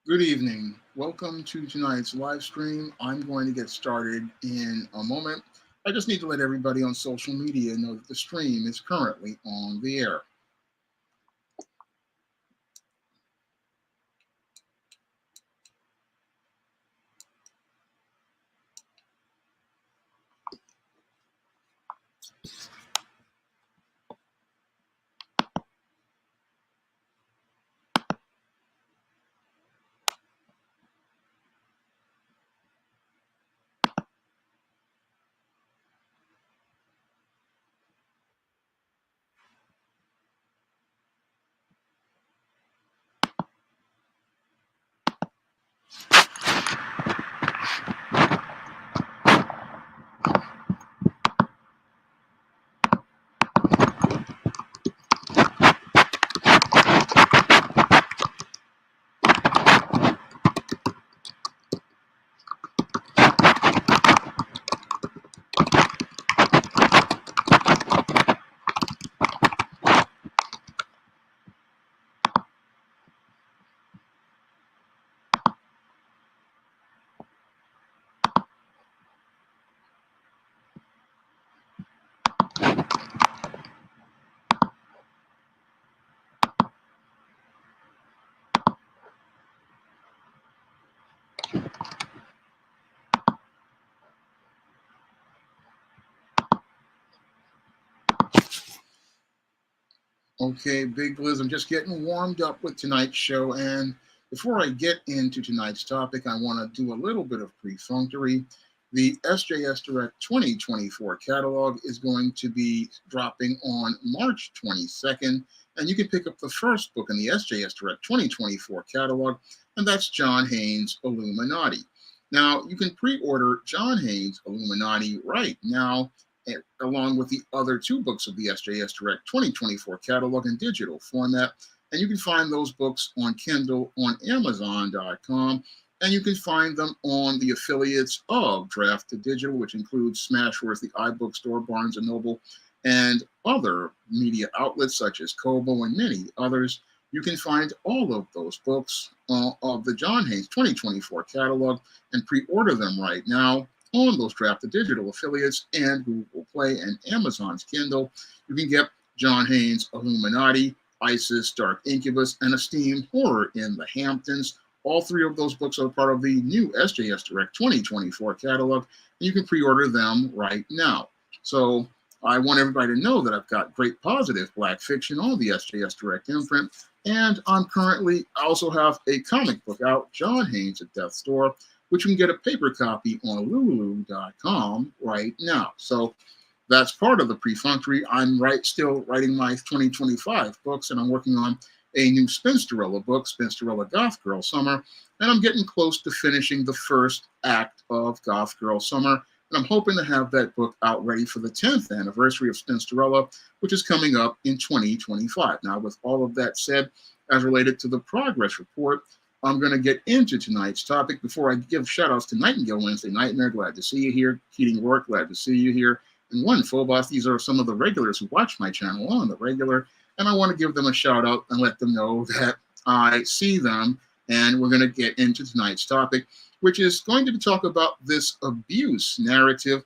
Good evening. Welcome to tonight's live stream. I'm going to get started in a moment. I just need to let everybody on social media know that the stream is currently on the air. Okay, Big Liz, I'm just getting warmed up with tonight's show. And before I get into tonight's topic, I want to do a little bit of perfunctory. The SJS Direct 2024 catalog is going to be dropping on March 22nd. And you can pick up the first book in the SJS Direct 2024 catalog, and that's John Haynes' Illuminati. Now, you can pre order John Haynes' Illuminati right now along with the other two books of the SJS Direct 2024 catalog in digital format. And you can find those books on Kindle on Amazon.com. And you can find them on the affiliates of Draft to Digital, which includes Smashwords, the iBookstore, Barnes & Noble, and other media outlets such as Kobo and many others. You can find all of those books of the John Haynes 2024 catalog and pre-order them right now on those Draft to Digital affiliates and Google Play and Amazon's Kindle. You can get John Haynes' Illuminati, ISIS, Dark Incubus, and Esteemed Horror in the Hamptons. All three of those books are part of the new SJS Direct 2024 catalog, and you can pre-order them right now. So I want everybody to know that I've got great positive Black fiction on the SJS Direct imprint, and I also have a comic book out, John Haynes at Death's Door, which you can get a paper copy on lulu.com right now. So that's part of the perfunctory. I'm still writing my 2025 books, and I'm working on a new Spinsterella book, Spinsterella Goth Girl Summer, and I'm getting close to finishing the first act of Goth Girl Summer, and I'm hoping to have that book out ready for the 10th anniversary of Spinsterella, which is coming up in 2025. Now, with all of that said, as related to the progress report, I'm going to get into tonight's topic. Before I give shout outs to Nightingale Wednesday Nightmare, glad to see you here. Keating Rourke, glad to see you here. And one Phobos, these are some of the regulars who watch my channel on the regular. And I want to give them a shout out and let them know that I see them. And we're going to get into tonight's topic, which is going to talk about this abuse narrative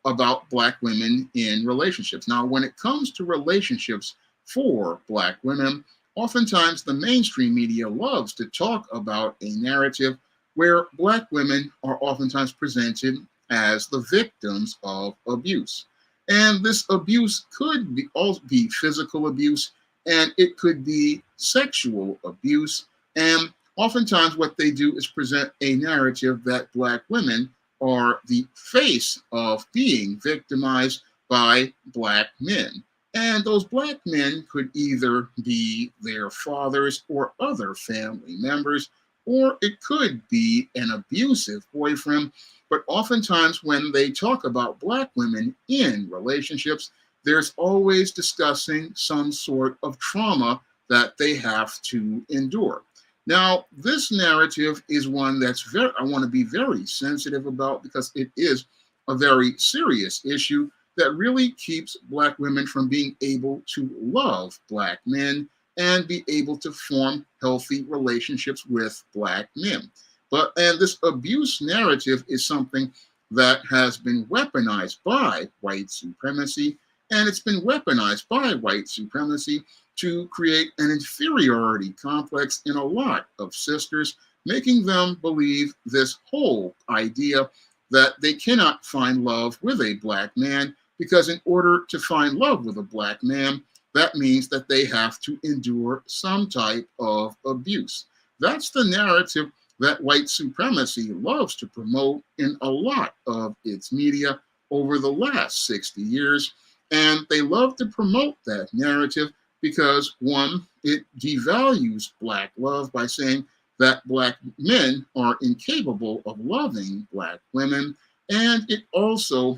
about Black women in relationships. Now, when it comes to relationships for Black women, oftentimes the mainstream media loves to talk about a narrative where Black women are oftentimes presented as the victims of abuse. And this abuse could also be physical abuse, and it could be sexual abuse. And oftentimes what they do is present a narrative that Black women are the face of being victimized by Black men. And those Black men could either be their fathers or other family members, or it could be an abusive boyfriend. But oftentimes, when they talk about Black women in relationships, there's always discussing some sort of trauma that they have to endure. Now, this narrative is one I want to be very sensitive about because it is a very serious issue that really keeps Black women from being able to love Black men and be able to form healthy relationships with black men. And this abuse narrative is something that has been weaponized by white supremacy, and it's been weaponized by white supremacy to create an inferiority complex in a lot of sisters, making them believe this whole idea that they cannot find love with a black man, because in order to find love with a black man, that means that they have to endure some type of abuse. That's the narrative that white supremacy loves to promote in a lot of its media over the last 60 years. And they love to promote that narrative because, one, it devalues black love by saying that black men are incapable of loving black women. And it also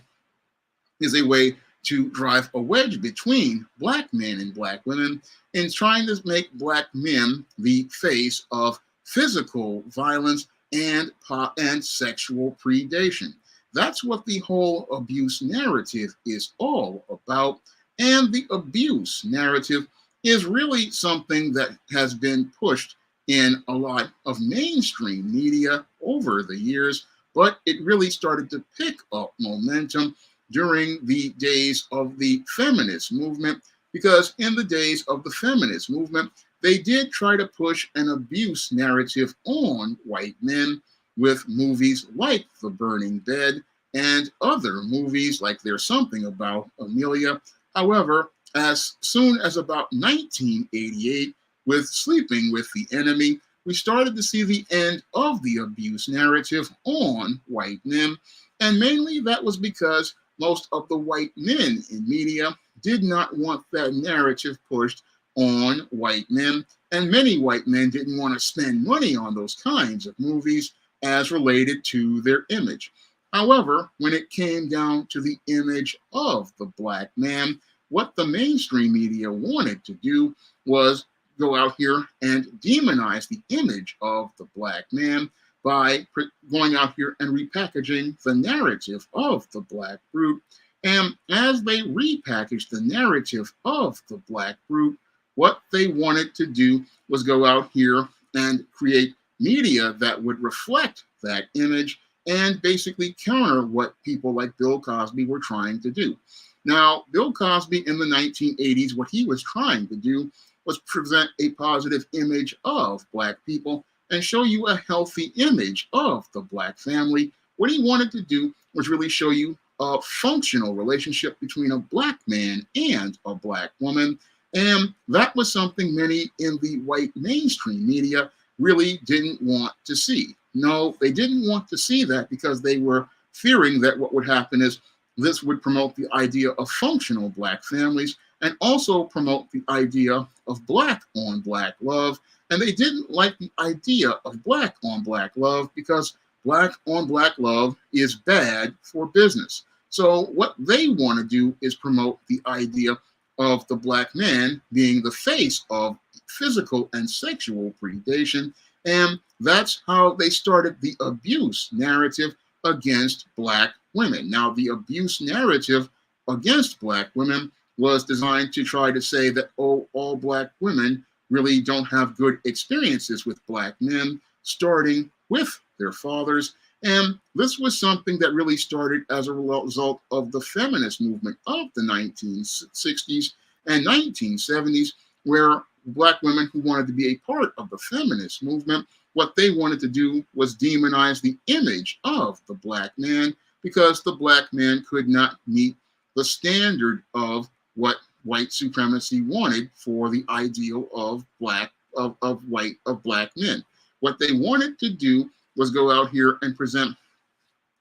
is a way to drive a wedge between black men and black women in trying to make black men the face of physical violence and sexual predation. That's what the whole abuse narrative is all about. And the abuse narrative is really something that has been pushed in a lot of mainstream media over the years, but it really started to pick up momentum during the days of the feminist movement, because in the days of the feminist movement, they did try to push an abuse narrative on white men with movies like The Burning Bed and other movies like There's Something About Amelia. However, as soon as about 1988, with Sleeping with the Enemy, we started to see the end of the abuse narrative on white men. And mainly that was because most of the white men in media did not want that narrative pushed on white men. And many white men didn't want to spend money on those kinds of movies as related to their image. However, when it came down to the image of the black man, what the mainstream media wanted to do was go out here and demonize the image of the black man by going out here and repackaging the narrative of the black brute. And as they repackaged the narrative of the black brute, what they wanted to do was go out here and create media that would reflect that image and basically counter what people like Bill Cosby were trying to do. Now, Bill Cosby in the 1980s, what he was trying to do was present a positive image of black people and show you a healthy image of the black family. What he wanted to do was really show you a functional relationship between a black man and a black woman. And that was something many in the white mainstream media really didn't want to see. No, they didn't want to see that because they were fearing that what would happen is this would promote the idea of functional black families and also promote the idea of black on black love. And they didn't like the idea of black on black love because black on black love is bad for business. So what they want to do is promote the idea of the black man being the face of physical and sexual predation. And that's how they started the abuse narrative against black women. Now, the abuse narrative against black women was designed to try to say that, oh, all black women really don't have good experiences with black men, starting with their fathers. And this was something that really started as a result of the feminist movement of the 1960s and 1970s, where black women who wanted to be a part of the feminist movement, what they wanted to do was demonize the image of the black man because the black man could not meet the standard of what white supremacy wanted for the ideal of black men. What they wanted to do was go out here and present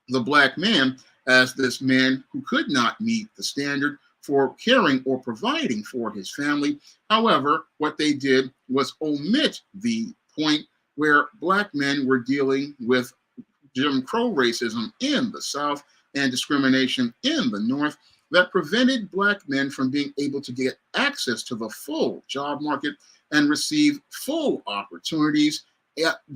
the black man as this man who could not meet the standard for caring or providing for his family. However, what they did was omit the point where black men were dealing with Jim Crow racism in the South and discrimination in the North that prevented black men from being able to get access to the full job market and receive full opportunities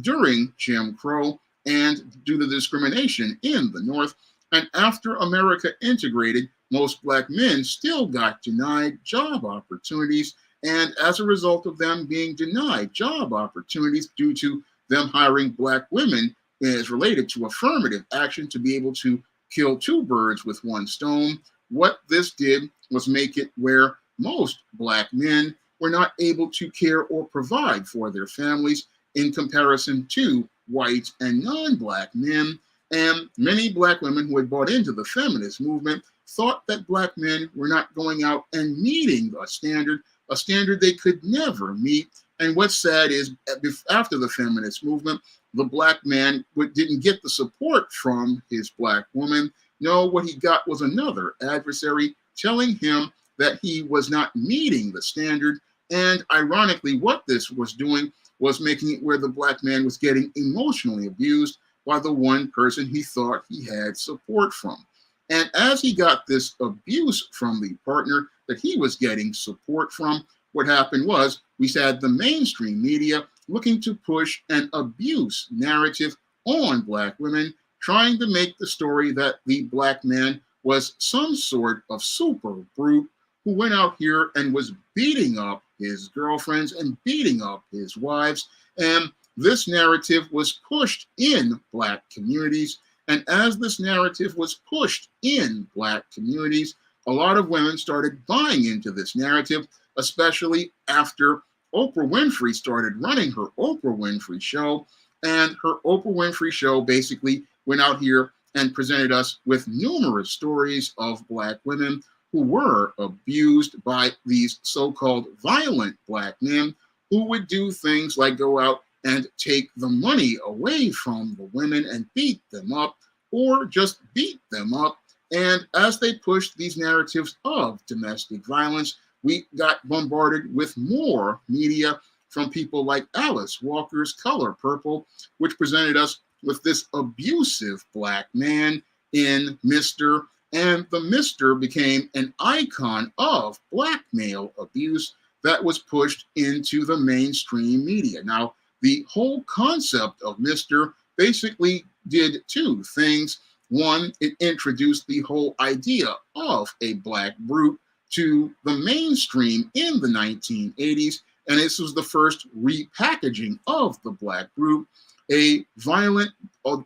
during Jim Crow and due to the discrimination in the North. And after America integrated, most black men still got denied job opportunities And as a result of them being denied job opportunities due to them hiring black women is related to affirmative action to be able to kill two birds with one stone. What this did was make it where most black men were not able to care or provide for their families in comparison to white and non-black men. And many black women who had bought into the feminist movement thought that black men were not going out and meeting a standard they could never meet. And what's sad is after the feminist movement, the black man didn't get the support from his black woman. No, what he got was another adversary telling him that he was not meeting the standard. And ironically, what this was doing was making it where the black man was getting emotionally abused by the one person he thought he had support from. And as he got this abuse from the partner that he was getting support from, what happened was we had the mainstream media looking to push an abuse narrative on black women, trying to make the story that the black man was some sort of super brute who went out here and was beating up his girlfriends and beating up his wives. And this narrative was pushed in black communities. And as this narrative was pushed in black communities, a lot of women started buying into this narrative, especially after Oprah Winfrey started running her Oprah Winfrey show. And her Oprah Winfrey show basically went out here and presented us with numerous stories of black women who were abused by these so-called violent black men who would do things like go out and take the money away from the women and beat them up, or just beat them up. And as they pushed these narratives of domestic violence, we got bombarded with more media from people like Alice Walker's Color Purple, which presented us with this abusive black man in Mr. And the Mr. became an icon of black male abuse that was pushed into the mainstream media. Now, the whole concept of Mr. basically did two things. One, it introduced the whole idea of a black brute to the mainstream in the 1980s, and this was the first repackaging of the black brute, a violent,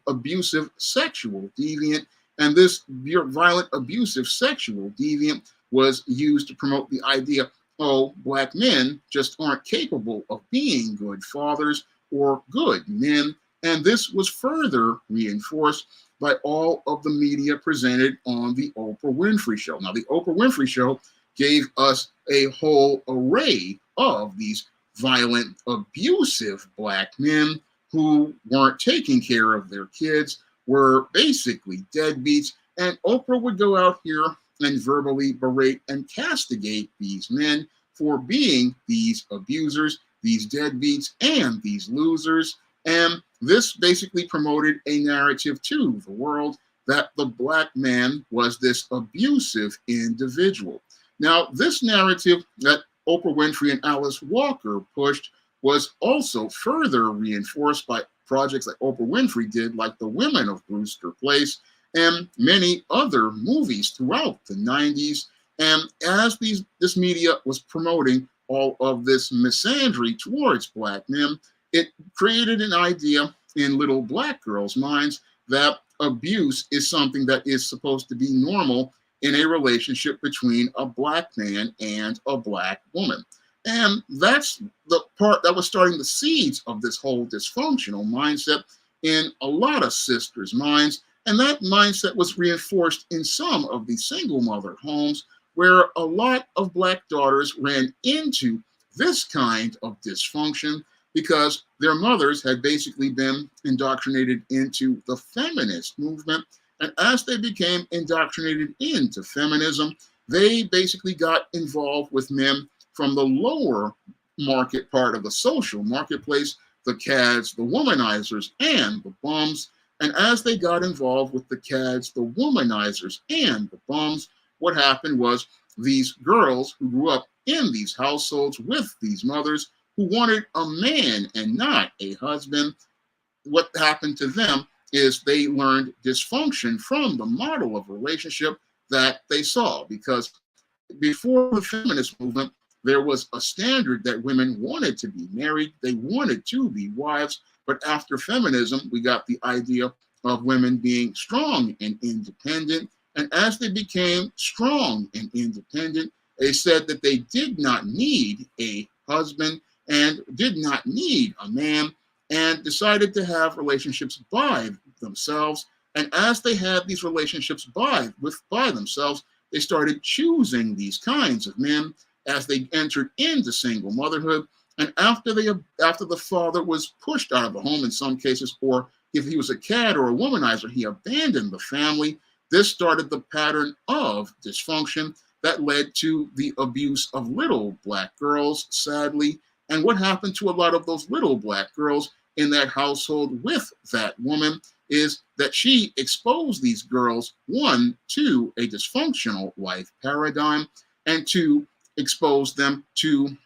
abusive, sexual deviant. And this violent, abusive, sexual deviant was used to promote the idea, oh, black men just aren't capable of being good fathers or good men. And this was further reinforced by all of the media presented on the Oprah Winfrey Show. Now, the Oprah Winfrey Show gave us a whole array of these violent, abusive black men who weren't taking care of their kids, were basically deadbeats, and Oprah would go out here and verbally berate and castigate these men for being these abusers, these deadbeats, and these losers. And this basically promoted a narrative to the world that the black man was this abusive individual. Now, this narrative that Oprah Winfrey and Alice Walker pushed was also further reinforced by projects that Oprah Winfrey did, like The Women of Brewster Place, and many other movies throughout the 90s. And as this media was promoting all of this misandry towards black men, it created an idea in little black girls' minds that abuse is something that is supposed to be normal in a relationship between a black man and a black woman. And that's the part that was starting the seeds of this whole dysfunctional mindset in a lot of sisters' minds. And that mindset was reinforced in some of the single mother homes where a lot of black daughters ran into this kind of dysfunction because their mothers had basically been indoctrinated into the feminist movement. And as they became indoctrinated into feminism, they basically got involved with men from the lower market part of the social marketplace, the cads, the womanizers, and the bums. And as they got involved with the cads, the womanizers, and the bums, what happened was these girls who grew up in these households with these mothers who wanted a man and not a husband, what happened to them is they learned dysfunction from the model of relationship that they saw. Because before the feminist movement, there was a standard that women wanted to be married, they wanted to be wives. But after feminism, we got the idea of women being strong and independent. And as they became strong and independent, they said that they did not need a husband and did not need a man, and decided to have relationships by themselves. And as they had these relationships by themselves, they started choosing these kinds of men as they entered into single motherhood. And after the father was pushed out of the home in some cases, or if he was a cad or a womanizer, he abandoned the family. This started the pattern of dysfunction that led to the abuse of little black girls, sadly. And what happened to a lot of those little black girls in that household with that woman is that she exposed these girls, one, to a dysfunctional life paradigm, and two, exposed them to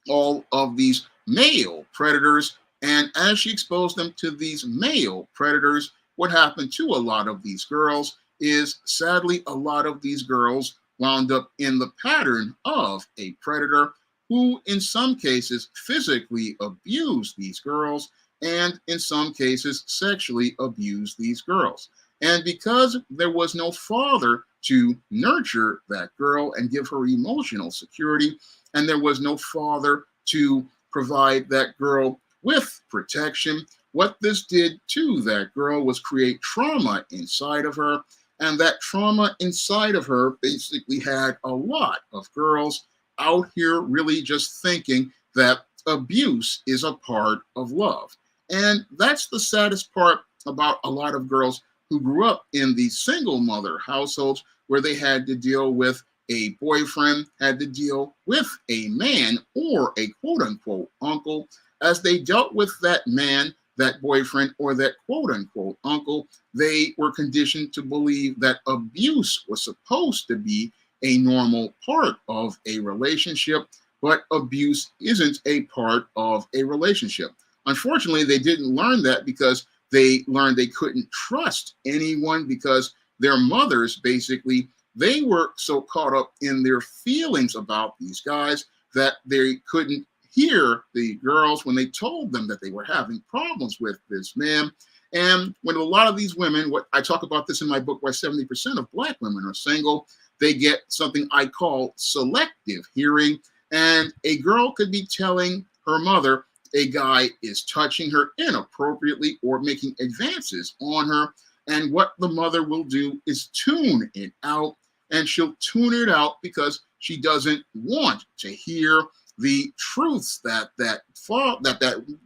all of these male predators. And as she exposed them to these male predators, what happened to a lot of these girls is, sadly, a lot of these girls wound up in the pattern of a predator who, in some cases, physically abused these girls, and in some cases, sexually abused these girls. And because there was no father to nurture that girl and give her emotional security, and there was no father to provide that girl with protection, what this did to that girl was create trauma inside of her. And that trauma inside of her basically had a lot of girls out here really just thinking that abuse is a part of love. And that's the saddest part about a lot of girls who grew up in these single mother households where they had to deal with a boyfriend, had to deal with a man or a quote unquote uncle. As they dealt with that man, that boyfriend, or that quote unquote uncle, they were conditioned to believe that abuse was supposed to be a normal part of a relationship, but abuse isn't a part of a relationship. Unfortunately, they didn't learn that because they learned they couldn't trust anyone, because their mothers basically, they were so caught up in their feelings about these guys that they couldn't hear the girls when they told them that they were having problems with this man. And when a lot of these women, what I talk about this in my book, why 70% of black women are single, they get something I call selective hearing. And a girl could be telling her mother a guy is touching her inappropriately or making advances on her. And what the mother will do is tune it out. And she'll tune it out because she doesn't want to hear the truths that that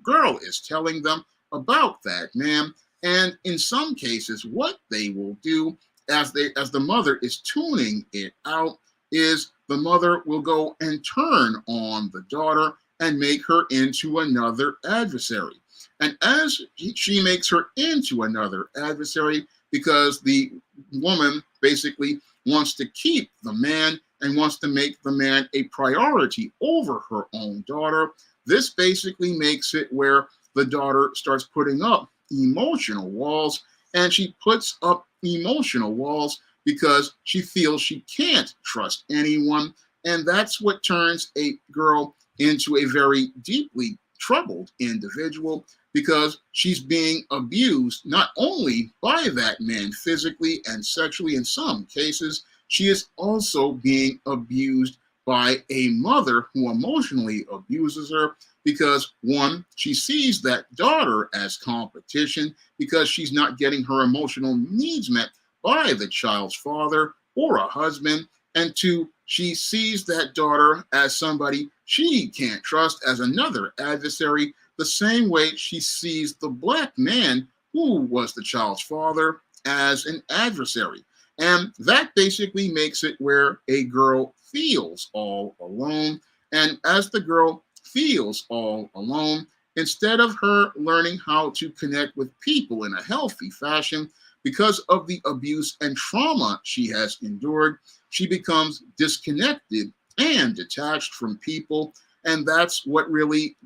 girl is telling them about that man. And in some cases, what they will do as the mother is tuning it out is the mother will go and turn on the daughter and make her into another adversary. And as she makes her into another adversary, because the woman basically wants to keep the man and wants to make the man a priority over her own daughter, this basically makes it where the daughter starts putting up emotional walls, and she puts up emotional walls because she feels she can't trust anyone. And that's what turns a girl into a very deeply troubled individual, because she's being abused not only by that man physically and sexually, in some cases, she is also being abused by a mother who emotionally abuses her, because one, she sees that daughter as competition because she's not getting her emotional needs met by the child's father or a husband. And two, she sees that daughter as somebody she can't trust, as another adversary, the same way she sees the black man who was the child's father as an adversary. And that basically makes it where a girl feels all alone. And as the girl feels all alone, instead of her learning how to connect with people in a healthy fashion, because of the abuse and trauma she has endured, she becomes disconnected and detached from people. And that's what really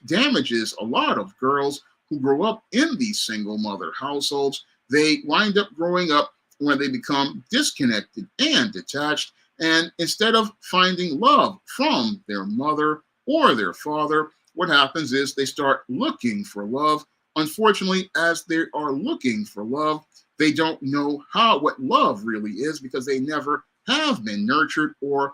damages a lot of girls who grow up in these single mother households. They wind up growing up when they become disconnected and detached, And instead of finding love from their mother or their father, what happens is they start looking for love. Unfortunately, as they are looking for love, they don't know what love really is because they never have been nurtured or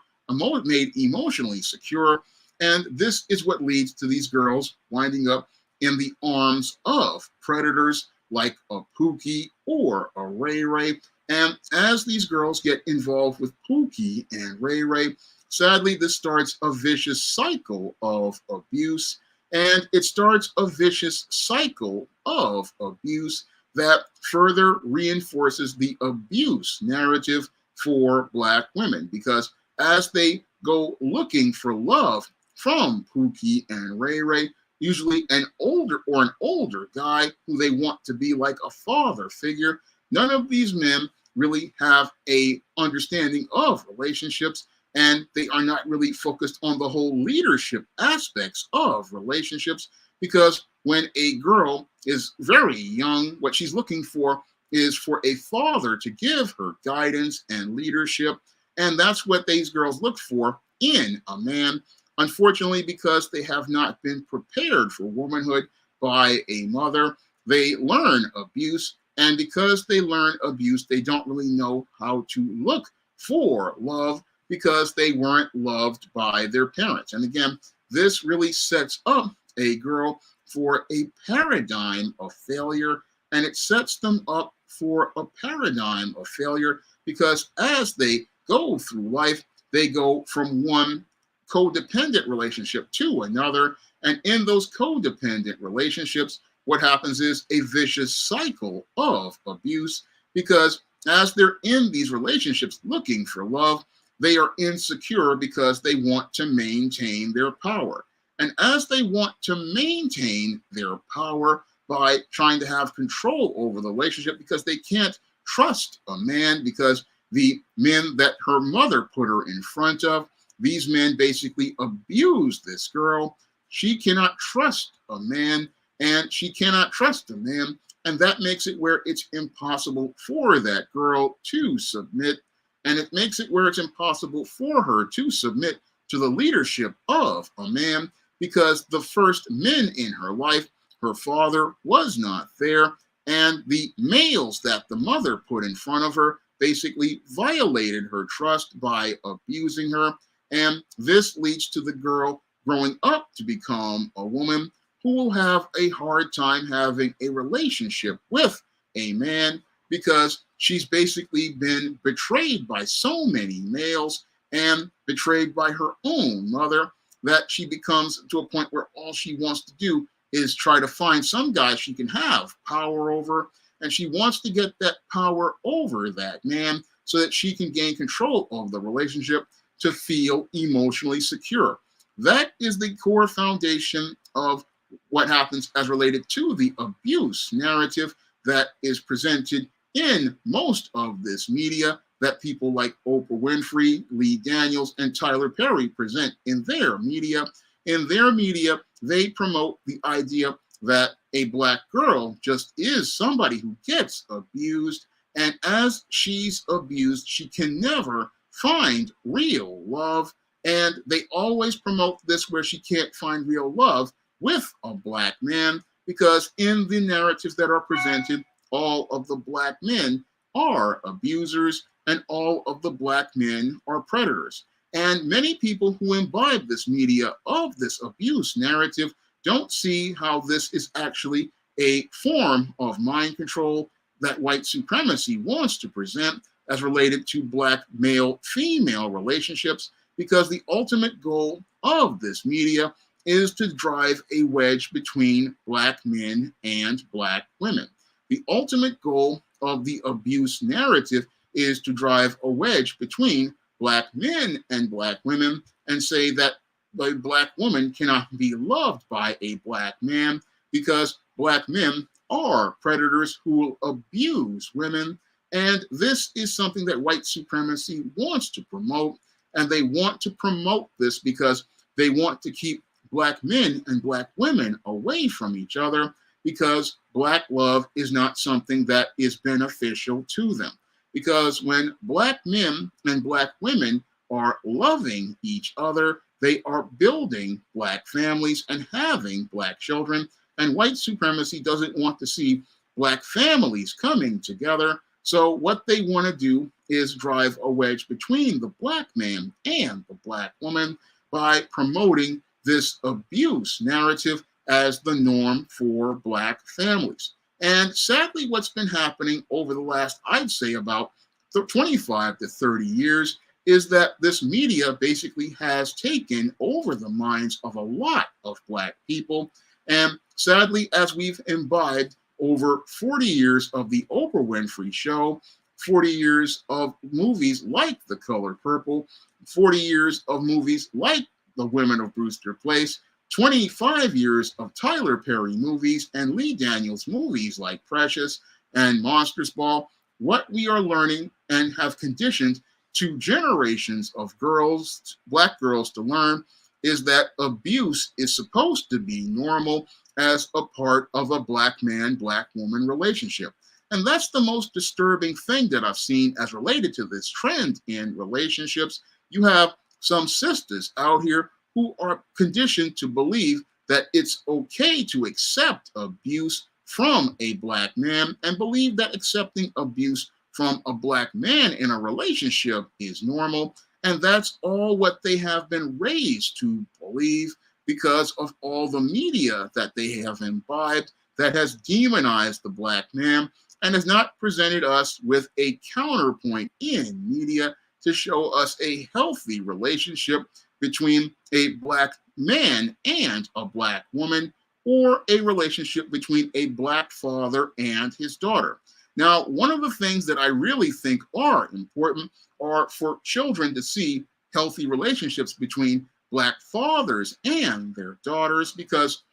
made emotionally secure. And this is what leads to these girls winding up in the arms of predators like a Pookie or a Ray Ray. And as these girls get involved with Pookie and Ray Ray, sadly, this starts a vicious cycle of abuse. And it starts a vicious cycle of abuse that further reinforces the abuse narrative for Black women. Because as they go looking for love from Pookie and Ray Ray, usually an older guy who they want to be like a father figure, none of these men really have a understanding of relationships, and they are not really focused on the whole leadership aspects of relationships, because when a girl is very young, what she's looking for is for a father to give her guidance and leadership, and that's what these girls look for in a man. Unfortunately, because they have not been prepared for womanhood by a mother, they learn abuse. And because they learn abuse, they don't really know how to look for love because they weren't loved by their parents. And again, this really sets up a girl for a paradigm of failure. And it sets them up for a paradigm of failure because as they go through life, they go from one codependent relationship to another. And in those codependent relationships, what happens is a vicious cycle of abuse because as they're in these relationships looking for love, they are insecure because they want to maintain their power. And as they want to maintain their power by trying to have control over the relationship because they can't trust a man because the men that her mother put her in front of, these men basically abuse this girl. She cannot trust a man, and she cannot trust a man, and that makes it where it's impossible for that girl to submit, and it makes it where it's impossible for her to submit to the leadership of a man because the first men in her life, her father was not there, and the males that the mother put in front of her basically violated her trust by abusing her. And this leads to the girl growing up to become a woman who will have a hard time having a relationship with a man because she's basically been betrayed by so many males and betrayed by her own mother that she becomes to a point where all she wants to do is try to find some guy she can have power over. And she wants to get that power over that man so that she can gain control of the relationship to feel emotionally secure. That is the core foundation of what happens as related to the abuse narrative that is presented in most of this media that people like Oprah Winfrey, Lee Daniels, and Tyler Perry present in their media. In their media, they promote the idea that a Black girl just is somebody who gets abused, and as she's abused, she can never find real love. And they always promote this where she can't find real love with a Black man, because in the narratives that are presented, all of the Black men are abusers and all of the Black men are predators. And many people who imbibe this media of this abuse narrative don't see how this is actually a form of mind control that white supremacy wants to present as related to Black male-female relationships, because the ultimate goal of this media is to drive a wedge between Black men and Black women. The ultimate goal of the abuse narrative is to drive a wedge between Black men and Black women and say that a Black woman cannot be loved by a Black man because Black men are predators who will abuse women. And this is something that white supremacy wants to promote. And they want to promote this because they want to keep Black men and Black women away from each other, because Black love is not something that is beneficial to them. Because when Black men and Black women are loving each other. They are building Black families and having Black children. And white supremacy doesn't want to see Black families coming together. So what they want to do is drive a wedge between the Black man and the Black woman by promoting this abuse narrative as the norm for Black families. And sadly, what's been happening over the last, I'd say, about 25 to 30 years is that this media basically has taken over the minds of a lot of Black people. And sadly, as we've imbibed over 40 years of the Oprah Winfrey Show, 40 years of movies like The Color Purple, 40 years of movies like The Women of Brewster Place, 25 years of Tyler Perry movies and Lee Daniels movies like Precious and Monsters Ball, what we are learning and have conditioned to generations of girls, Black girls, to learn is that abuse is supposed to be normal as a part of a Black man, Black woman relationship. And that's the most disturbing thing that I've seen as related to this trend in relationships. You have some sisters out here who are conditioned to believe that it's okay to accept abuse from a Black man and believe that accepting abuse from a Black man in a relationship is normal. And that's all what they have been raised to believe because of all the media that they have imbibed that has demonized the Black man and has not presented us with a counterpoint in media to show us a healthy relationship between a Black man and a Black woman, or a relationship between a Black father and his daughter. Now, one of the things that I really think are important are for children to see healthy relationships between Black fathers and their daughters, because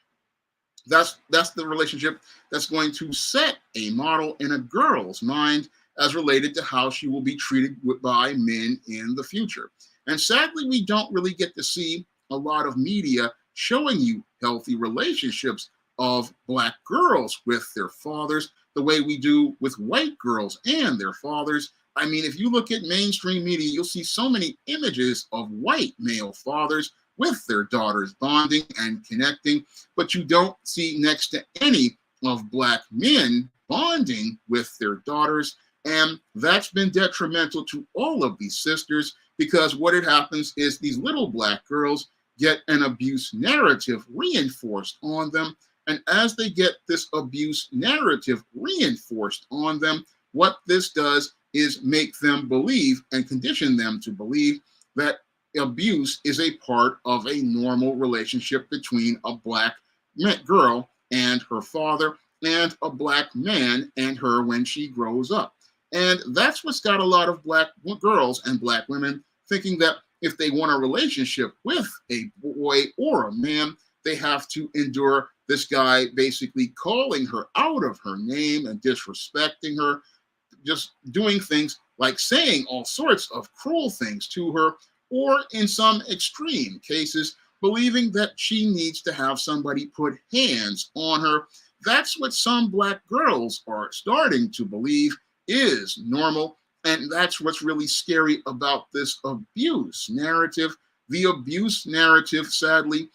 that's the relationship that's going to set a model in a girl's mind as related to how she will be treated by men in the future. And sadly, we don't really get to see a lot of media showing you healthy relationships of Black girls with their fathers the way we do with white girls and their fathers. I mean, if you look at mainstream media, you'll see so many images of white male fathers with their daughters bonding and connecting, but you don't see next to any of Black men bonding with their daughters. And that's been detrimental to all of these sisters, because what it happens is these little Black girls get an abuse narrative reinforced on them. And as they get this abuse narrative reinforced on them, what this does is make them believe and condition them to believe that abuse is a part of a normal relationship between a Black girl and her father and a Black man and her when she grows up. And that's what's got a lot of Black girls and Black women thinking that if they want a relationship with a boy or a man, they have to endure this guy basically calling her out of her name and disrespecting her, just doing things like saying all sorts of cruel things to her, or in some extreme cases, believing that she needs to have somebody put hands on her. That's what some Black girls are starting to believe is normal. And that's what's really scary about this abuse narrative. The abuse narrative, sadly,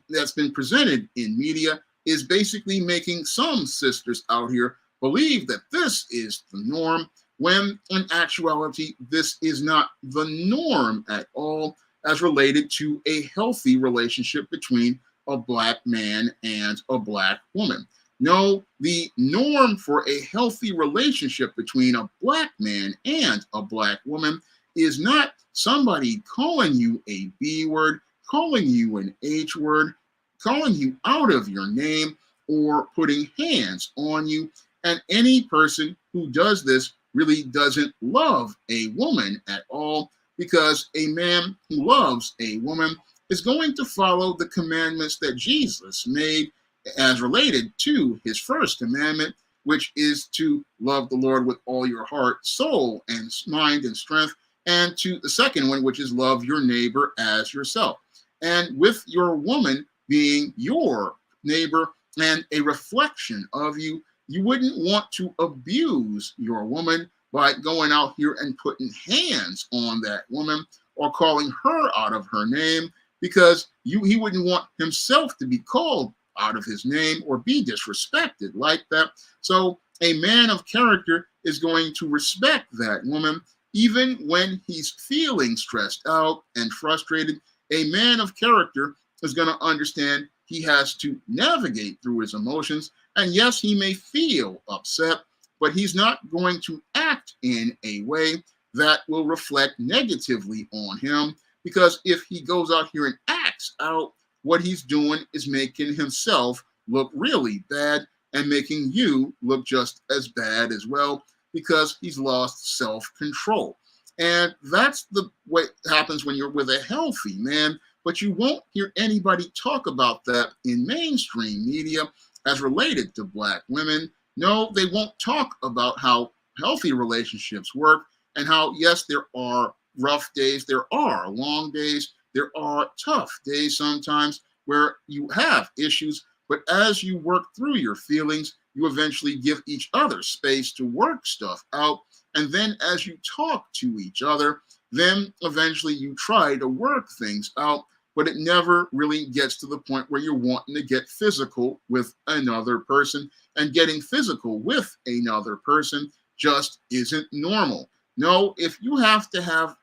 that's been presented in media is basically making some sisters out here believe that this is the norm, when in actuality, this is not the norm at all as related to a healthy relationship between a Black man and a Black woman. No, the norm for a healthy relationship between a Black man and a Black woman is not somebody calling you a B word, calling you an H word, calling you out of your name, or putting hands on you. And any person who does this really doesn't love a woman at all, because a man who loves a woman is going to follow the commandments that Jesus made as related to his first commandment, which is to love the Lord with all your heart, soul, and mind and strength, and to the second one, which is love your neighbor as yourself. And with your woman being your neighbor and a reflection of you, you wouldn't want to abuse your woman by going out here and putting hands on that woman, or calling her out of her name, because he wouldn't want himself to be called out of his name or be disrespected like that. So a man of character is going to respect that woman even when he's feeling stressed out and frustrated. A man of character is going to understand he has to navigate through his emotions. And yes, he may feel upset, but he's not going to act in a way that will reflect negatively on him, because if he goes out here and acts out, what he's doing is making himself look really bad and making you look just as bad as well, because he's lost self-control. And that's the way it happens when you're with a healthy man, but you won't hear anybody talk about that in mainstream media as related to Black women. No, they won't talk about how healthy relationships work and how, yes, there are rough days, there are long days, there are tough days sometimes where you have issues, but as you work through your feelings, you eventually give each other space to work stuff out. And then as you talk to each other, then eventually you try to work things out, but it never really gets to the point where you're wanting to get physical with another person, and getting physical with another person just isn't normal. No, if you have to have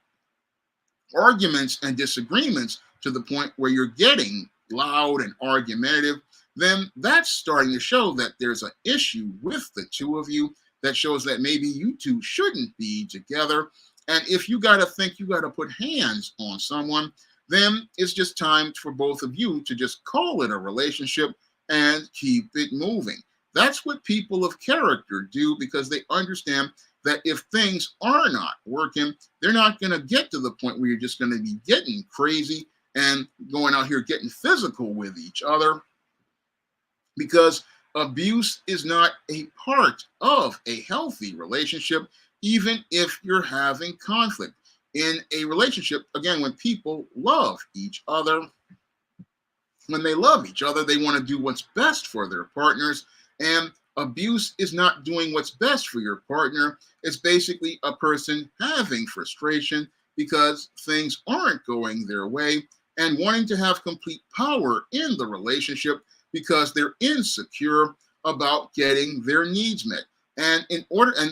arguments and disagreements to the point where you're getting loud and argumentative, then that's starting to show that there's an issue with the two of you, that shows that maybe you two shouldn't be together. And if you got to think you got to put hands on someone, then it's just time for both of you to just call it a relationship and keep it moving. That's what people of character do, because they understand that if things are not working, they're not going to get to the point where you're just going to be getting crazy and going out here getting physical with each other, because abuse is not a part of a healthy relationship, even if you're having conflict. In a relationship, again, when people love each other, when they love each other, they want to do what's best for their partners. And abuse is not doing what's best for your partner. It's basically a person having frustration because things aren't going their way and wanting to have complete power in the relationship because they're insecure about getting their needs met. And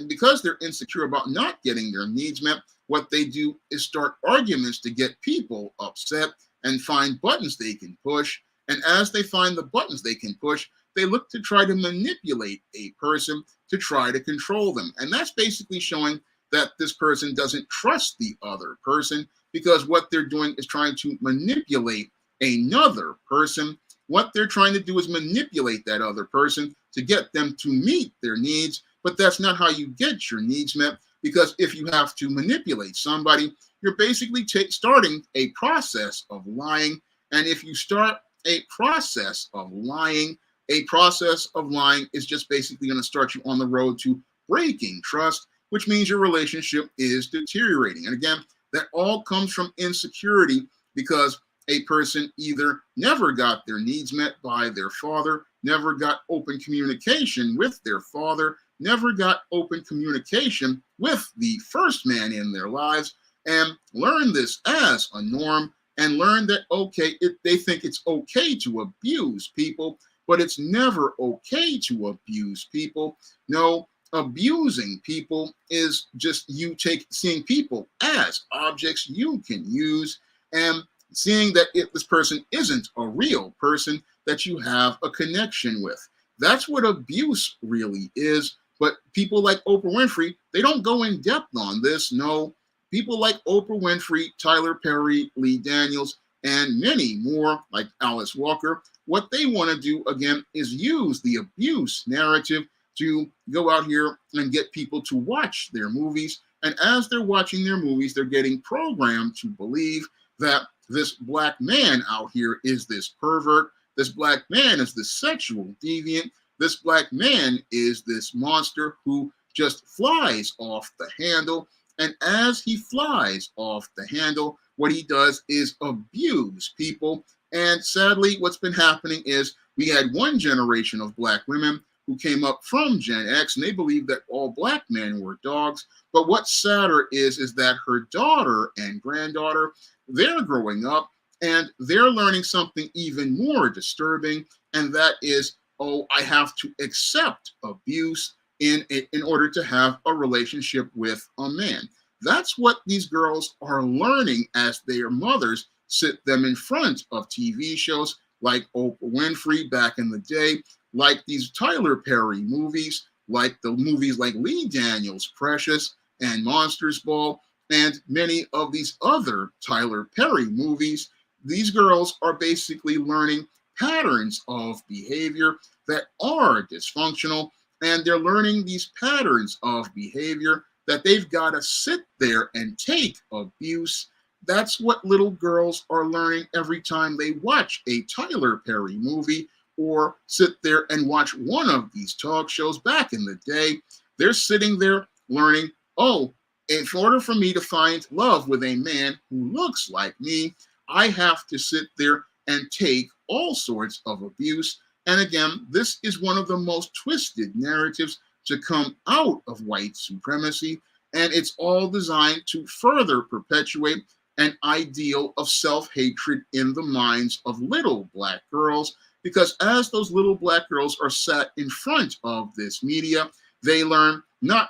because they're insecure about not getting their needs met, what they do is start arguments to get people upset and find buttons they can push. And as they find the buttons they can push, they look to try to manipulate a person to try to control them. And that's basically showing that this person doesn't trust the other person, because what they're doing is trying to manipulate another person. What they're trying to do is manipulate that other person to get them to meet their needs. But that's not how you get your needs met, because if you have to manipulate somebody, you're basically starting a process of lying. And if you start a process of lying is just basically going to start you on the road to breaking trust, which means your relationship is deteriorating. And again, that all comes from insecurity, because a person either never got their needs met by their father, never got open communication with their father, never got open communication with the first man in their lives, and learned this as a norm, and learned that, okay, they think it's okay to abuse people, but it's never okay to abuse people. No, abusing people is just you seeing people as objects you can use, and seeing that if this person isn't a real person that you have a connection with. That's what abuse really is. But people like Oprah Winfrey, they don't go in depth on this. No, people like Oprah Winfrey, Tyler Perry, Lee Daniels, and many more like Alice Walker, what they want to do, again, is use the abuse narrative to go out here and get people to watch their movies. And as they're watching their movies, they're getting programmed to believe that this Black man out here is this pervert. This Black man is this sexual deviant. This Black man is this monster who just flies off the handle. And as he flies off the handle, what he does is abuse people. And sadly, what's been happening is we had one generation of Black women who came up from Gen X, and they believed that all black men were dogs. But what's sadder is that her daughter and granddaughter, they're growing up and they're learning something even more disturbing, and that is, oh, I have to accept abuse in order to have a relationship with a man. That's what these girls are learning as their mothers sit them in front of TV shows like Oprah Winfrey back in the day, like these Tyler Perry movies, like the movies like Lee Daniels' Precious and Monsters Ball, and many of these other Tyler Perry movies. These girls are basically learning patterns of behavior that are dysfunctional, and they're learning these patterns of behavior that they've got to sit there and take abuse. That's what little girls are learning every time they watch a Tyler Perry movie or sit there and watch one of these talk shows back in the day. They're sitting there learning, oh, in order for me to find love with a man who looks like me, I have to sit there and take all sorts of abuse. And again, this is one of the most twisted narratives to come out of white supremacy. And it's all designed to further perpetuate an ideal of self-hatred in the minds of little black girls. Because as those little black girls are sat in front of this media, they learn not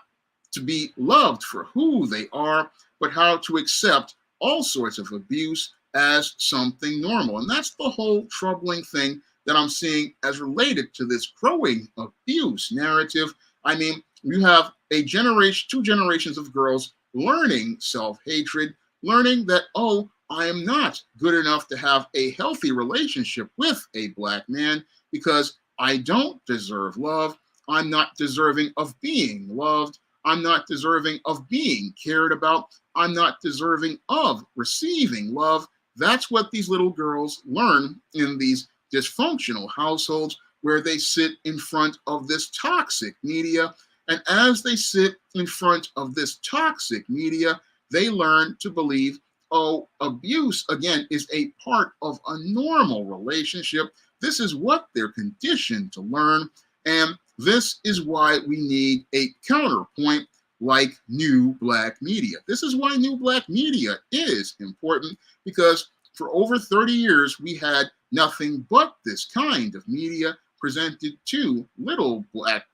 to be loved for who they are, but how to accept all sorts of abuse as something normal. And that's the whole troubling thing that I'm seeing as related to this growing abuse narrative. I mean, you have a generation, 2 generations of girls learning self-hatred, learning that, oh, I am not good enough to have a healthy relationship with a black man because I don't deserve love. I'm not deserving of being loved. I'm not deserving of being cared about. I'm not deserving of receiving love. That's what these little girls learn in these dysfunctional households where they sit in front of this toxic media. And as they sit in front of this toxic media, they learn to believe, oh, abuse, again, is a part of a normal relationship. This is what they're conditioned to learn. And this is why we need a counterpoint like new black media. This is why new black media is important, because for over 30 years, we had nothing but this kind of media presented to little black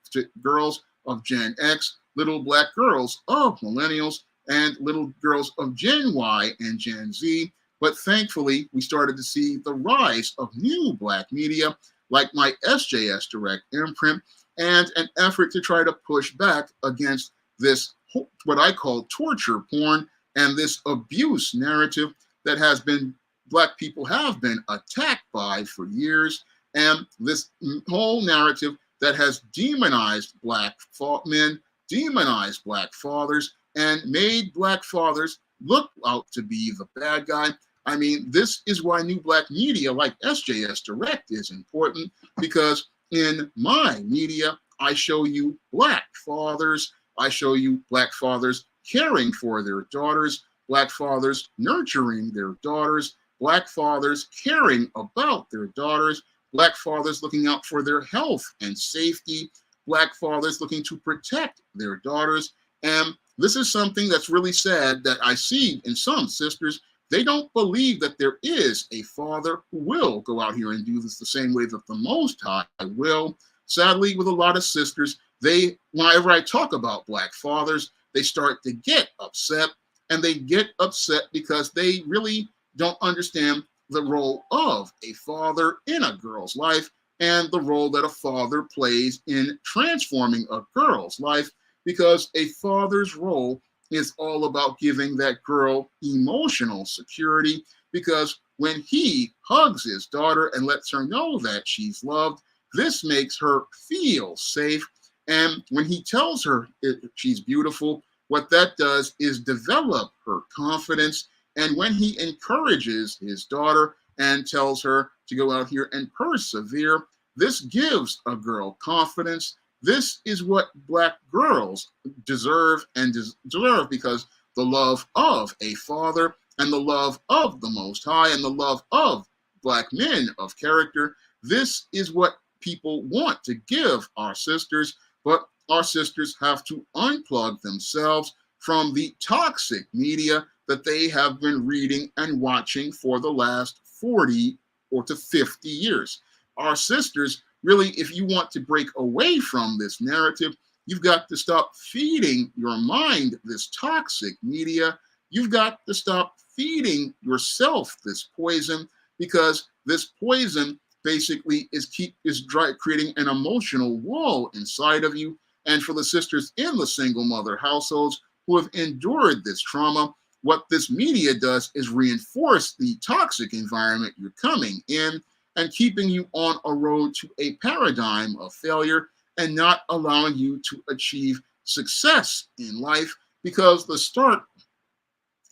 girls of Gen X, little black girls of millennials, and little girls of Gen Y and Gen Z. But thankfully, we started to see the rise of new black media like my SJS Direct imprint, and an effort to try to push back against this, what I call torture porn, and this abuse narrative that has been, black people have been attacked by for years, and this whole narrative that has demonized black men, demonized black fathers, and made black fathers look out to be the bad guy. I mean, this is why new black media like SJS Direct is important, because in my media, I show you black fathers. I show you black fathers caring for their daughters, black fathers nurturing their daughters, black fathers caring about their daughters, black fathers looking out for their health and safety, black fathers looking to protect their daughters. And this is something that's really sad that I see in some sisters. They don't believe that there is a father who will go out here and do this the same way that the Most High will. Sadly, with a lot of sisters, whenever I talk about black fathers, they start to get upset, and they get upset because they really don't understand the role of a father in a girl's life and the role that a father plays in transforming a girl's life, because a father's role is all about giving that girl emotional security, because when he hugs his daughter and lets her know that she's loved, this makes her feel safe. And when he tells her she's beautiful, what that does is develop her confidence. And when he encourages his daughter and tells her to go out here and persevere, this gives a girl confidence. This is what black girls deserve, and deserve because the love of a father and the love of the Most High and the love of black men of character, this is what people want to give our sisters, but our sisters have to unplug themselves from the toxic media that they have been reading and watching for the last 40 or to 50 years. Our sisters, really, if you want to break away from this narrative, you've got to stop feeding your mind this toxic media. You've got to stop feeding yourself this poison, because this poison basically is creating an emotional wall inside of you. And for the sisters in the single mother households who have endured this trauma, what this media does is reinforce the toxic environment you're coming in and keeping you on a road to a paradigm of failure and not allowing you to achieve success in life, because the start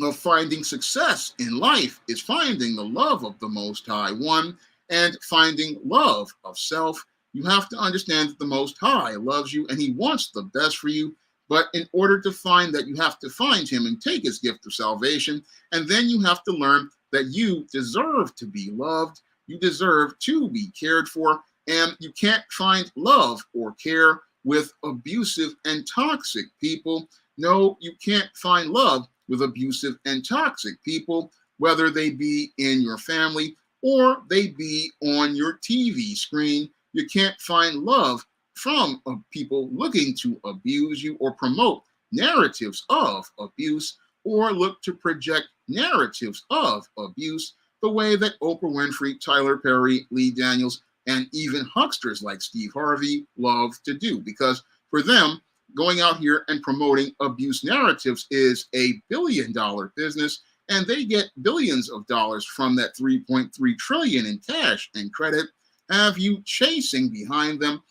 of finding success in life is finding the love of the Most High One and finding love of self. You have to understand that the Most High loves you and he wants the best for you. But in order to find that, you have to find him and take his gift of salvation. And then you have to learn that you deserve to be loved. You deserve to be cared for. And you can't find love or care with abusive and toxic people. No, you can't find love with abusive and toxic people, whether they be in your family or they be on your TV screen. You can't find love from people looking to abuse you or promote narratives of abuse or look to project narratives of abuse the way that Oprah Winfrey, Tyler Perry, Lee Daniels, and even hucksters like Steve Harvey love to do. Because for them, going out here and promoting abuse narratives is a billion-dollar business, and they get billions of dollars from that 3.3 trillion in cash and credit. Have you chasing behind them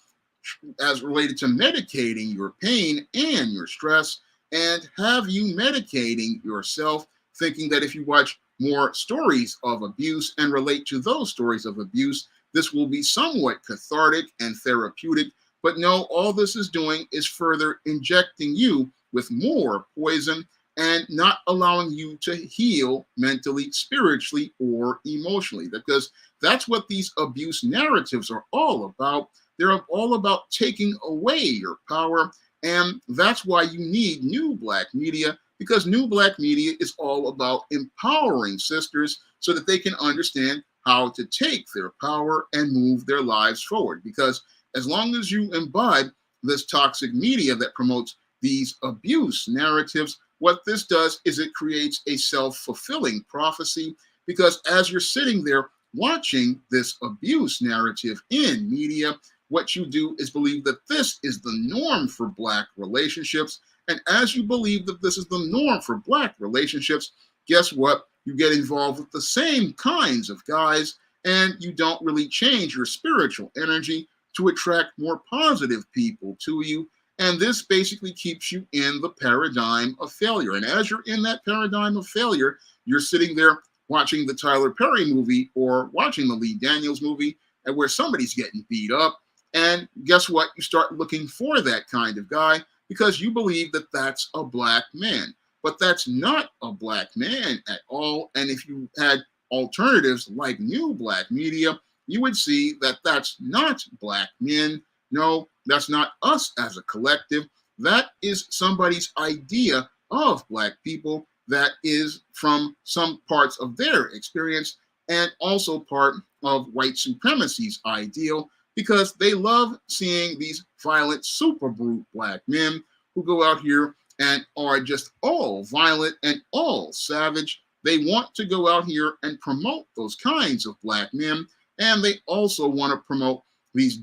as related to medicating your pain and your stress, and have you medicating yourself thinking that if you watch more stories of abuse and relate to those stories of abuse, this will be somewhat cathartic and therapeutic. But no, all this is doing is further injecting you with more poison and not allowing you to heal mentally, spiritually, or emotionally, because that's what these abuse narratives are all about. They're all about taking away your power, and that's why you need New Black Media, because New Black Media is all about empowering sisters so that they can understand how to take their power and move their lives forward. Because as long as you imbibe this toxic media that promotes these abuse narratives, what this does is it creates a self-fulfilling prophecy, because as you're sitting there watching this abuse narrative in media, what you do is believe that this is the norm for Black relationships. And as you believe that this is the norm for Black relationships, guess what? You get involved with the same kinds of guys, and you don't really change your spiritual energy to attract more positive people to you. And this basically keeps you in the paradigm of failure. And as you're in that paradigm of failure, you're sitting there watching the Tyler Perry movie or watching the Lee Daniels movie, and where somebody's getting beat up. And guess what? You start looking for that kind of guy because you believe that that's a Black man. But that's not a Black man at all. And if you had alternatives like New Black Media, you would see that that's not Black men. No, that's not us as a collective. That is somebody's idea of Black people that is from some parts of their experience and also part of white supremacy's ideal, because they love seeing these violent, super brute Black men who go out here and are just all violent and all savage. They want to go out here and promote those kinds of Black men, and they also want to promote these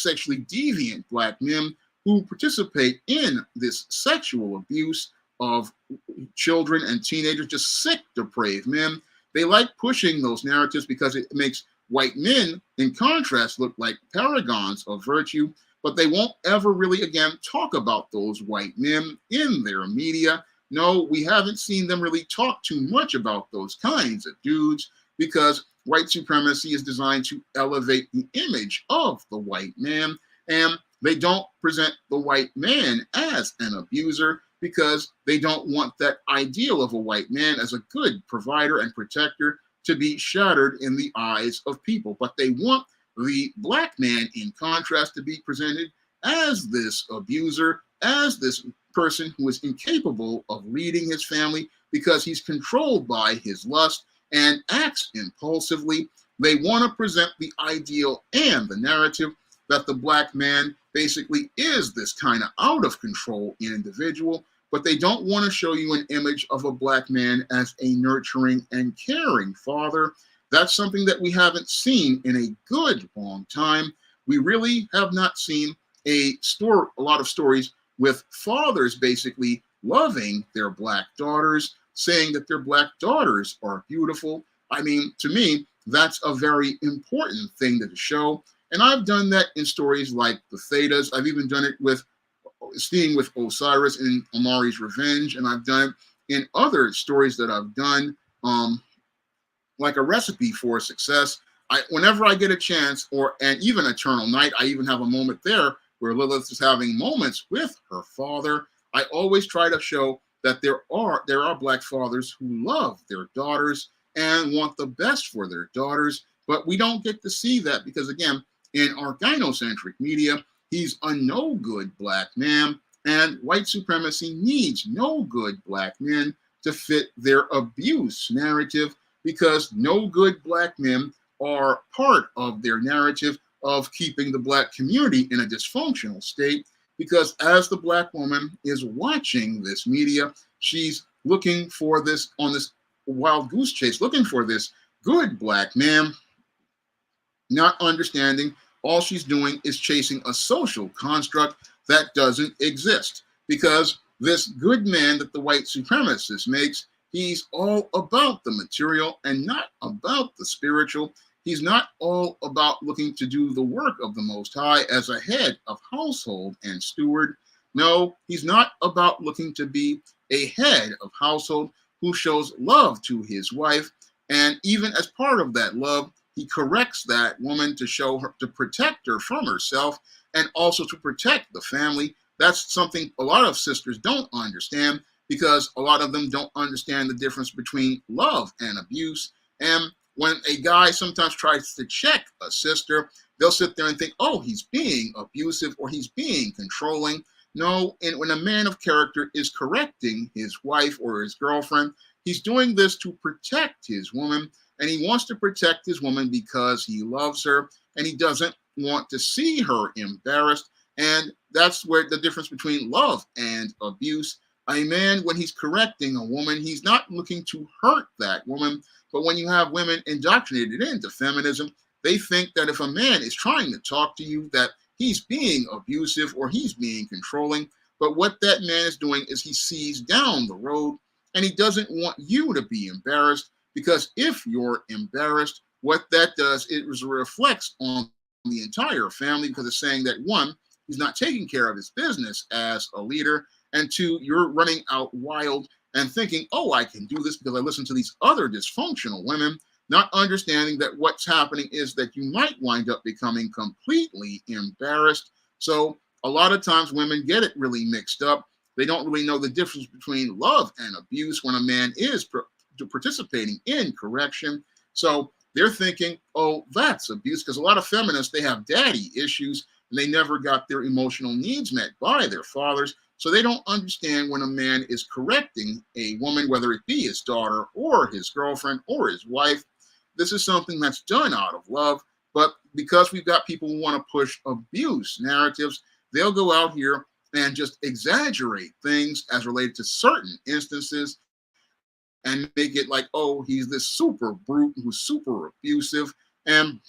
sexually deviant Black men who participate in this sexual abuse of children and teenagers, just sick, depraved men. They like pushing those narratives because it makes white men, in contrast, look like paragons of virtue, but they won't ever really, again, talk about those white men in their media. No, we haven't seen them really talk too much about those kinds of dudes, because white supremacy is designed to elevate the image of the white man, and they don't present the white man as an abuser because they don't want that ideal of a white man as a good provider and protector to be shattered in the eyes of people. But they want the black man, in contrast, to be presented as this abuser, as this person who is incapable of leading his family because he's controlled by his lust and acts impulsively. They want to present the ideal and the narrative that the black man basically is this kind of out of control individual, but they don't want to show you an image of a black man as a nurturing and caring father. That's something that we haven't seen in a good long time. We really have not seen a lot of stories with fathers basically loving their black daughters, saying that their black daughters are beautiful. I mean, to me, that's a very important thing to show. And I've done that in stories like the Thetas. I've even done it with Seeing with Osiris in Amari's Revenge. And I've done it in other stories that I've done, like A Recipe for Success. Whenever I get a chance, and even Eternal Night, I even have a moment there where Lilith is having moments with her father. I always try to show that there are black fathers who love their daughters and want the best for their daughters, but we don't get to see that because, again, in our gynocentric media, he's a no good black man, and white supremacy needs no good black men to fit their abuse narrative, because no good black men are part of their narrative of keeping the black community in a dysfunctional state. Because as the black woman is watching this media, she's looking for this, on this wild goose chase, looking for this good black man, not understanding all she's doing is chasing a social construct that doesn't exist. Because this good man that the white supremacist makes, he's all about the material and not about the spiritual. He's not all about looking to do the work of the Most High as a head of household and steward. No, he's not about looking to be a head of household who shows love to his wife. And even as part of that love, he corrects that woman to show her, to protect her from herself and also to protect the family. That's something a lot of sisters don't understand, because a lot of them don't understand the difference between love and abuse. And when a guy sometimes tries to check a sister, they'll sit there and think, oh, he's being abusive or he's being controlling. No, and when a man of character is correcting his wife or his girlfriend, he's doing this to protect his woman, and he wants to protect his woman because he loves her and he doesn't want to see her embarrassed. And that's where the difference between love and abuse. A man, when he's correcting a woman, he's not looking to hurt that woman. But when you have women indoctrinated into feminism, they think that if a man is trying to talk to you, that he's being abusive or he's being controlling. But what that man is doing is he sees down the road, and he doesn't want you to be embarrassed, because if you're embarrassed, what that does is reflects on the entire family, because it's saying that, one, he's not taking care of his business as a leader, and two, you're running out wild and thinking, oh, I can do this because I listen to these other dysfunctional women, not understanding that what's happening is that you might wind up becoming completely embarrassed. So a lot of times women get it really mixed up. They don't really know the difference between love and abuse when a man is participating in correction. So they're thinking, oh, that's abuse, because a lot of feminists, they have daddy issues and they never got their emotional needs met by their fathers. So they don't understand when a man is correcting a woman, whether it be his daughter or his girlfriend or his wife. This is something that's done out of love. But because we've got people who want to push abuse narratives, they'll go out here and just exaggerate things as related to certain instances and make it like, oh, he's this super brute who's super abusive. And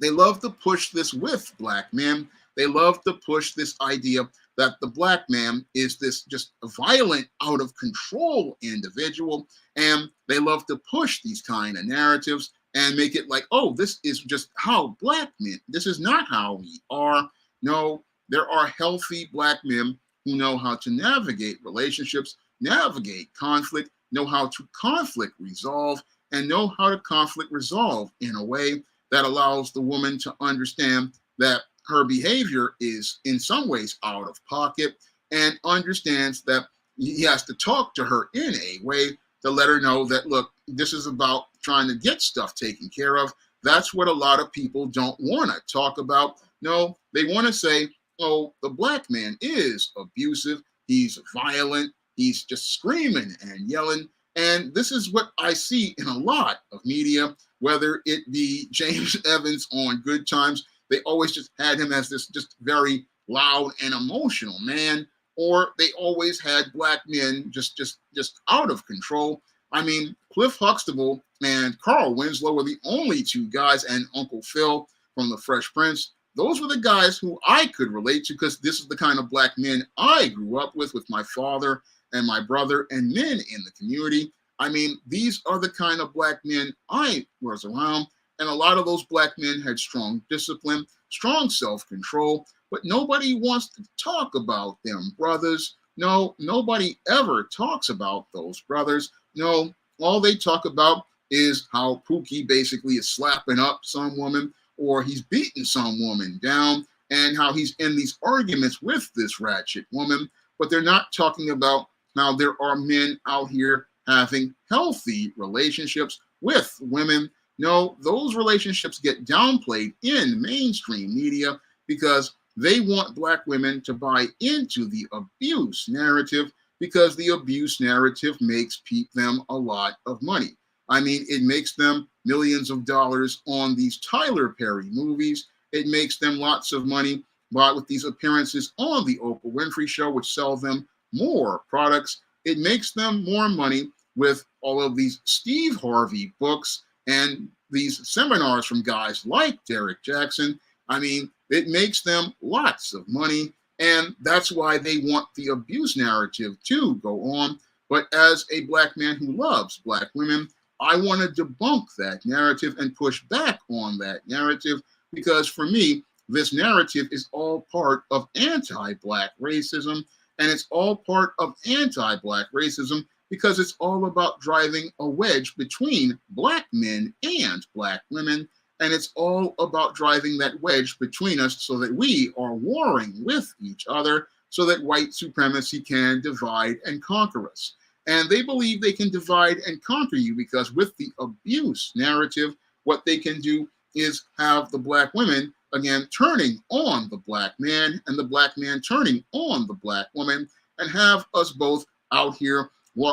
they love to push this with black men. They love to push this idea that the black man is this just violent, out of control individual. And they love to push these kind of narratives and make it like, oh, this is just how black men, this is not how we are. No, there are healthy black men who know how to navigate relationships, navigate conflict, know how to conflict resolve, and know how to conflict resolve in a way that allows the woman to understand that her behavior is in some ways out of pocket, and understands that he has to talk to her in a way to let her know that, look, this is about trying to get stuff taken care of, that's what a lot of people don't want to talk about. No, they want to say, oh, the black man is abusive. He's violent. He's just screaming and yelling. And this is what I see in a lot of media, whether it be James Evans on Good Times. They always just had him as this just very loud and emotional man, or they always had black men just out of control. I mean, Cliff Huxtable and Carl Winslow were the only two guys, and Uncle Phil from The Fresh Prince. Those were the guys who I could relate to, because this is the kind of black men I grew up with my father and my brother and men in the community. I mean, these are the kind of black men I was around. And a lot of those black men had strong discipline, strong self-control, but nobody wants to talk about them brothers. No, nobody ever talks about those brothers. No, all they talk about is how Pookie basically is slapping up some woman, or he's beating some woman down, and how he's in these arguments with this ratchet woman. But they're not talking about how there are men out here having healthy relationships with women. No, those relationships get downplayed in mainstream media because they want black women to buy into the abuse narrative, because the abuse narrative makes them a lot of money. I mean, it makes them millions of dollars on these Tyler Perry movies. It makes them lots of money with these appearances on the Oprah Winfrey Show, which sell them more products. It makes them more money with all of these Steve Harvey books and these seminars from guys like Derek Jackson. I mean, it makes them lots of money, and that's why they want the abuse narrative to go on. But as a black man who loves black women, I want to debunk that narrative and push back on that narrative, because for me, this narrative is all part of anti-black racism, and it's all part of anti-black racism because it's all about driving a wedge between black men and black women. And it's all about driving that wedge between us so that we are warring with each other, so that white supremacy can divide and conquer us. And they believe they can divide and conquer you because with the abuse narrative, what they can do is have the black women, again, turning on the black man, and the black man turning on the black woman, and have us both out here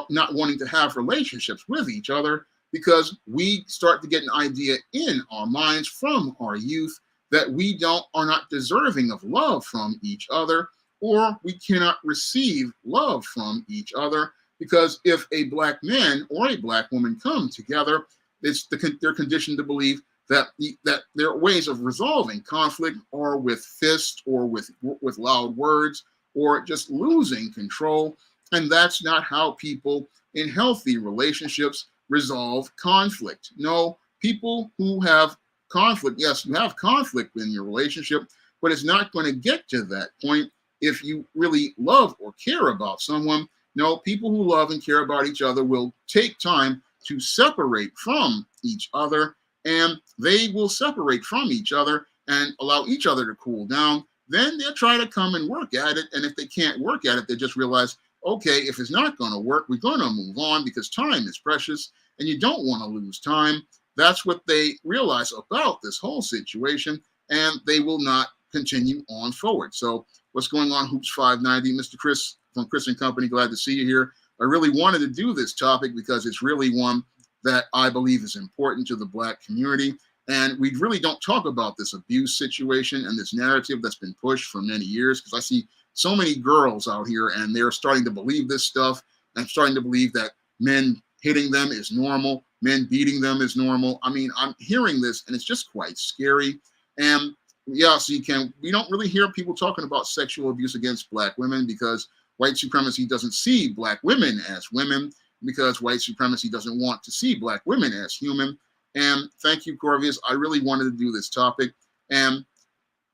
not wanting to have relationships with each other, because we start to get an idea in our minds from our youth that we are not deserving of love from each other, or we cannot receive love from each other, because if a black man or a black woman come together, they're conditioned to believe that their ways of resolving conflict are with fists or with loud words or just losing control. And that's not how people in healthy relationships resolve conflict. No, people who have conflict, yes, you have conflict in your relationship, but it's not going to get to that point if you really love or care about someone. No, people who love and care about each other will take time to separate from each other, and they will separate from each other and allow each other to cool down. Then they'll try to come and work at it. And if they can't work at it, they just realize, okay, if it's not going to work, we're going to move on because time is precious and you don't want to lose time. That's what they realize about this whole situation, and they will not continue on forward. So what's going on, Hoops 590? Mr. Chris from Chris and Company, glad to see you here. I really wanted to do this topic because it's really one that I believe is important to the black community. And we really don't talk about this abuse situation and this narrative that's been pushed for many years, because I see so many girls out here and they're starting to believe this stuff and starting to believe that men hitting them is normal, men beating them is normal. I mean, I'm hearing this and it's just quite scary. And yeah, so we don't really hear people talking about sexual abuse against black women because white supremacy doesn't see black women as women, because white supremacy doesn't want to see black women as human. And thank you, Corvius. I really wanted to do this topic. And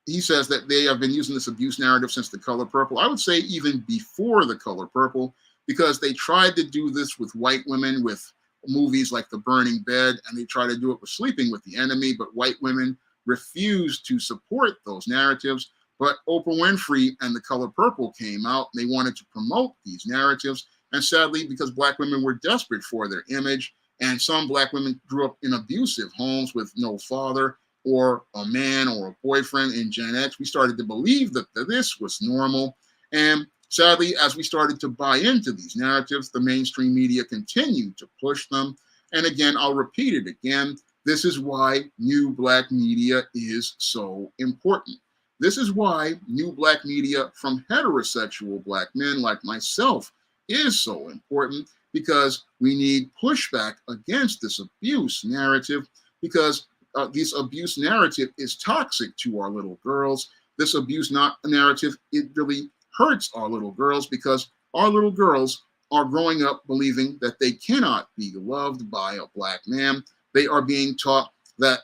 he says that they have been using this abuse narrative since The Color Purple. I would say even before The Color Purple, because they tried to do this with white women with movies like The Burning Bed, and they try to do it with Sleeping with the Enemy, but white women refused to support those narratives. But Oprah Winfrey and The Color Purple came out, and they wanted to promote these narratives. And sadly, because black women were desperate for their image, And some black women grew up in abusive homes with no father or a man or a boyfriend. In Gen X, we started to believe that this was normal. And sadly, as we started to buy into these narratives, the mainstream media continued to push them. And again, I'll repeat it again. This is why new black media is so important. This is why new black media from heterosexual black men like myself is so important, because we need pushback against this abuse narrative, because this abuse narrative is toxic to our little girls. This abuse narrative, it really hurts our little girls, because our little girls are growing up believing that they cannot be loved by a black man. They are being taught that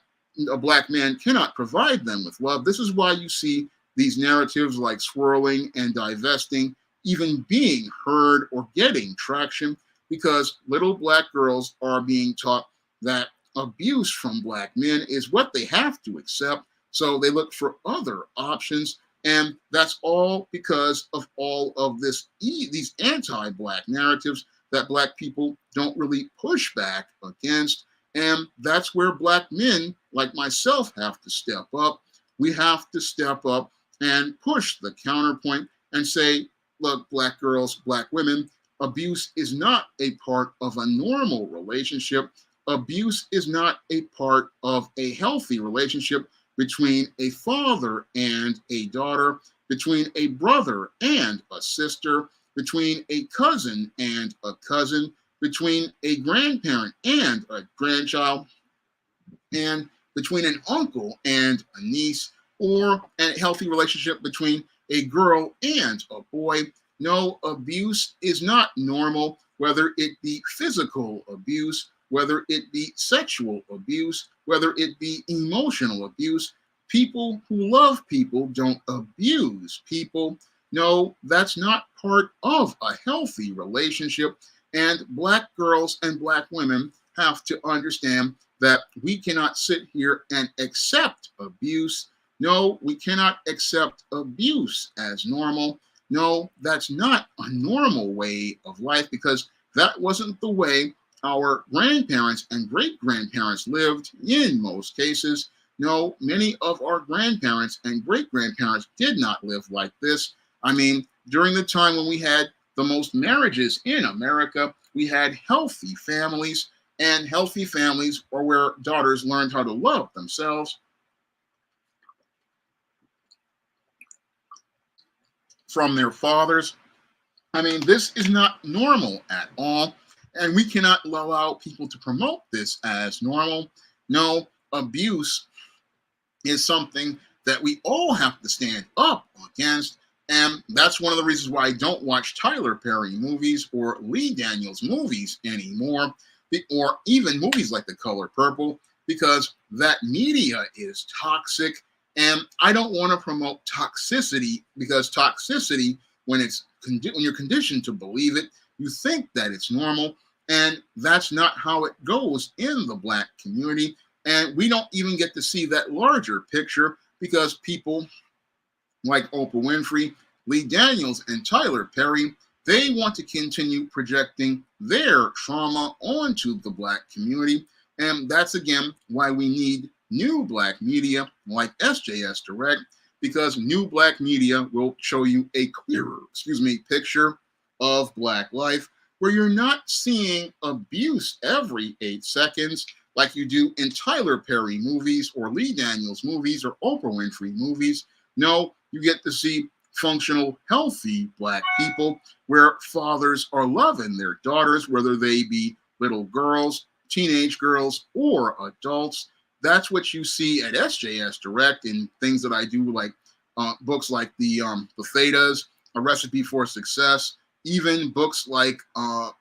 a black man cannot provide them with love. This is why you see these narratives like swirling and divesting even being heard or getting traction, because little black girls are being taught that abuse from black men is what they have to accept. So they look for other options. And that's all because of all of these anti-black narratives that black people don't really push back against. And that's where black men like myself have to step up. We have to step up and push the counterpoint and say, look, black girls, black women, abuse is not a part of a normal relationship. Abuse is not a part of a healthy relationship between a father and a daughter, between a brother and a sister, between a cousin and a cousin, between a grandparent and a grandchild, and between an uncle and a niece, or a healthy relationship between a girl and a boy. No, abuse is not normal, whether it be physical abuse, whether it be sexual abuse, whether it be emotional abuse. People who love people don't abuse people. No, that's not part of a healthy relationship. And black girls and black women have to understand that we cannot sit here and accept abuse. No, we cannot accept abuse as normal. No, that's not a normal way of life, because that wasn't the way our grandparents and great-grandparents lived in most cases. No, many of our grandparents and great-grandparents did not live like this. I mean, during the time when we had the most marriages in America, we had healthy families, and healthy families are where daughters learned how to love themselves from their fathers. I mean, this is not normal at all, and we cannot allow people to promote this as normal. No, abuse is something that we all have to stand up against, and that's one of the reasons why I don't watch Tyler Perry movies or Lee Daniels movies anymore, or even movies like The Color Purple, because that media is toxic. And I don't want to promote toxicity, because toxicity, when you're conditioned to believe it, you think that it's normal, and that's not how it goes in the black community. And we don't even get to see that larger picture, because people like Oprah Winfrey, Lee Daniels, and Tyler Perry, they want to continue projecting their trauma onto the black community. And that's, again, why we need new black media like SJS Direct, because new black media will show you a clearer, picture of black life, where you're not seeing abuse every 8 seconds like you do in Tyler Perry movies or Lee Daniels movies or Oprah Winfrey movies. No, you get to see functional, healthy black people where fathers are loving their daughters, whether they be little girls, teenage girls, or adults. That's what you see at SJS Direct in things that I do, like books like the Thetas, A Recipe for Success, even books like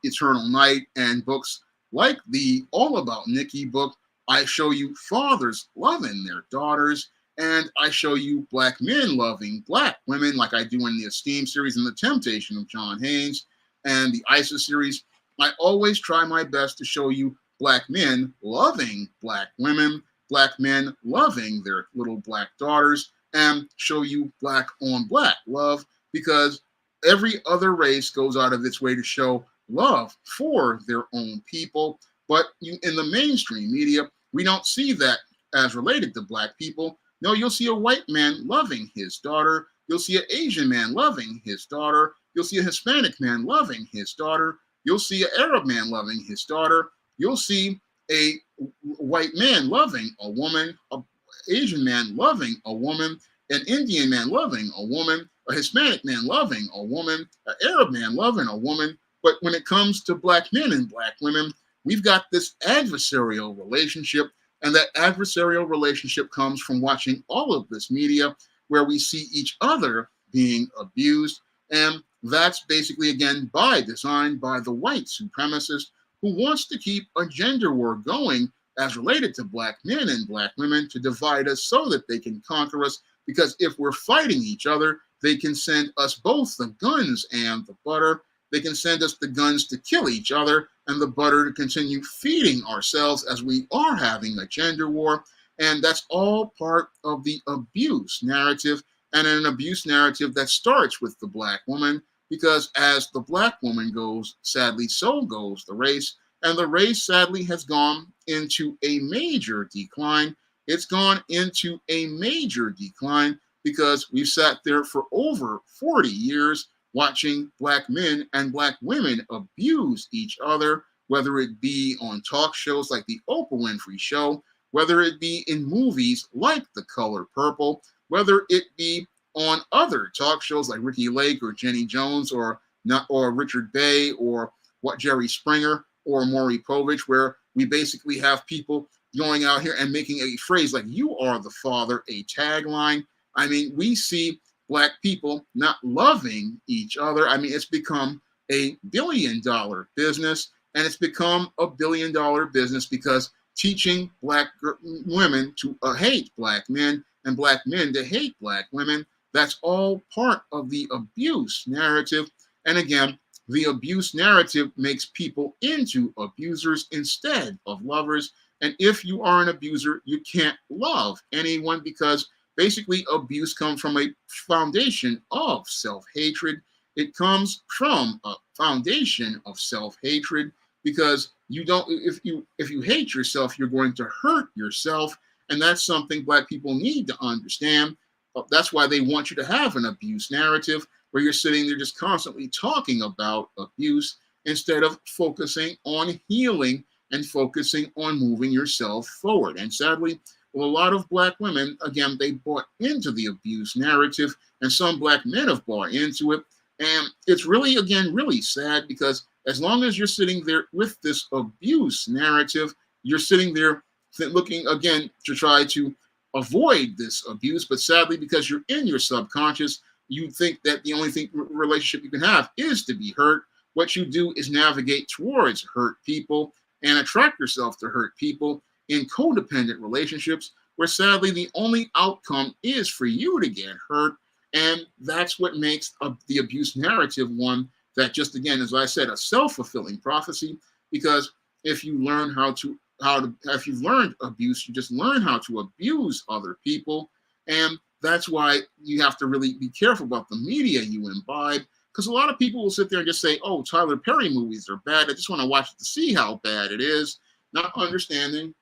Eternal Night, and books like the All About Nikki book. I show you fathers loving their daughters, and I show you black men loving black women, like I do in the Esteem series and The Temptation of John Haynes and the ISIS series. I always try my best to show you black men loving black women, black men loving their little black daughters, and show you black on black love, because every other race goes out of its way to show love for their own people. But in the mainstream media, we don't see that as related to black people. No, you'll see a white man loving his daughter. You'll see an Asian man loving his daughter. You'll see a Hispanic man loving his daughter. You'll see an Arab man loving his daughter. You'll see a white man loving a woman, an Asian man loving a woman, an Indian man loving a woman, a Hispanic man loving a woman, an Arab man loving a woman. But when it comes to black men and black women, we've got this adversarial relationship, and that adversarial relationship comes from watching all of this media where we see each other being abused. And that's basically, again, by design, by the white supremacist who wants to keep a gender war going as related to black men and black women to divide us so that they can conquer us. Because if we're fighting each other, they can send us both the guns and the butter. They can send us the guns to kill each other and the butter to continue feeding ourselves as we are having a gender war. And that's all part of the abuse narrative, and an abuse narrative that starts with the black woman, because as the black woman goes, sadly, so goes the race. And the race, sadly, has gone into a major decline. It's gone into a major decline because we've sat there for over 40 years watching black men and black women abuse each other, whether it be on talk shows like the Oprah Winfrey Show, whether it be in movies like The Color Purple, whether it be on other talk shows like Ricky Lake or Jenny Jones or Richard Bay or Jerry Springer or Maury Povich, where we basically have people going out here and making a phrase like "you are the father" a tagline. I mean, we see black people not loving each other. I mean, it's become a billion-dollar business, and it's become a billion-dollar business because teaching black women to hate black men and black men to hate black women, that's all part of the abuse narrative. And again, the abuse narrative makes people into abusers instead of lovers. And if you are an abuser, you can't love anyone because basically abuse comes from a foundation of self-hatred. It comes from a foundation of self-hatred because you don't, if you hate yourself, you're going to hurt yourself. And that's something black people need to understand. That's why they want you to have an abuse narrative where you're sitting there just constantly talking about abuse instead of focusing on healing and focusing on moving yourself forward. And sadly, well, a lot of black women, again, they bought into the abuse narrative, and some black men have bought into it. And it's really, again, really sad because as long as you're sitting there with this abuse narrative, you're sitting there looking, again, to try to avoid this abuse. But sadly, because you're in your subconscious, you think that the only relationship you can have is to be hurt. What you do is navigate towards hurt people and attract yourself to hurt people in codependent relationships where sadly the only outcome is for you to get hurt. And that's what makes the abuse narrative one that just, again, as I said, a self-fulfilling prophecy, because if you learn if you've learned abuse, you just learn how to abuse other people. And that's why you have to really be careful about the media you imbibe, because a lot of people will sit there and just say, oh, Tyler Perry movies are bad. I just want to watch it to see how bad it is, not understanding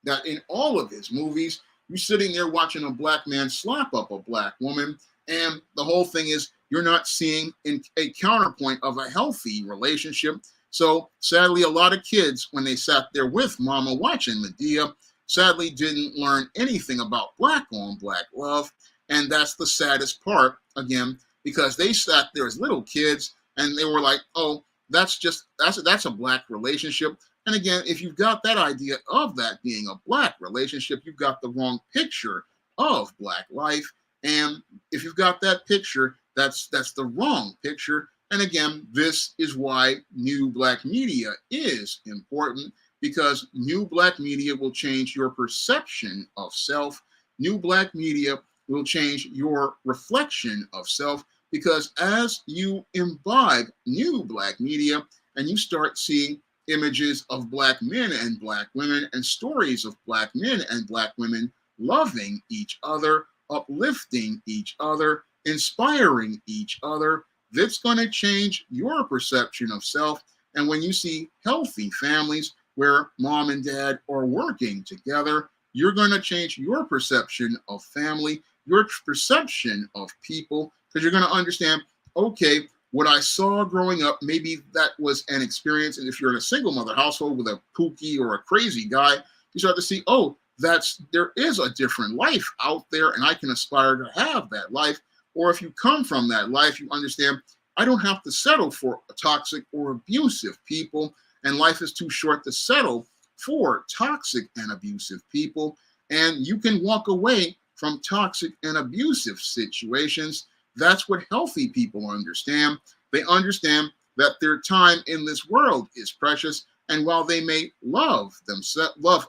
that in all of his movies, you're sitting there watching a black man slap up a black woman, and the whole thing is you're not seeing a counterpoint of a healthy relationship. So sadly, a lot of kids, when they sat there with mama watching Madea, sadly didn't learn anything about black on black love. And that's the saddest part, again, because they sat there as little kids and they were like, oh, that's a black relationship. And again, if you've got that idea of that being a black relationship, you've got the wrong picture of black life. And if you've got that picture, that's the wrong picture. And again, this is why new black media is important, because new black media will change your perception of self. New black media will change your reflection of self, because as you imbibe new black media and you start seeing images of black men and black women and stories of black men and black women loving each other, uplifting each other, inspiring each other, that's going to change your perception of self. And when you see healthy families, where mom and dad are working together, you're going to change your perception of family, your perception of people, because you're going to understand, okay, what I saw growing up, maybe that was an experience. And if you're in a single mother household with a kooky or a crazy guy, you start to see, oh, there is a different life out there, and I can aspire to have that life. Or if you come from that life, you understand, I don't have to settle for toxic or abusive people, and life is too short to settle for toxic and abusive people. And you can walk away from toxic and abusive situations. That's what healthy people understand. They understand that their time in this world is precious, and while they may love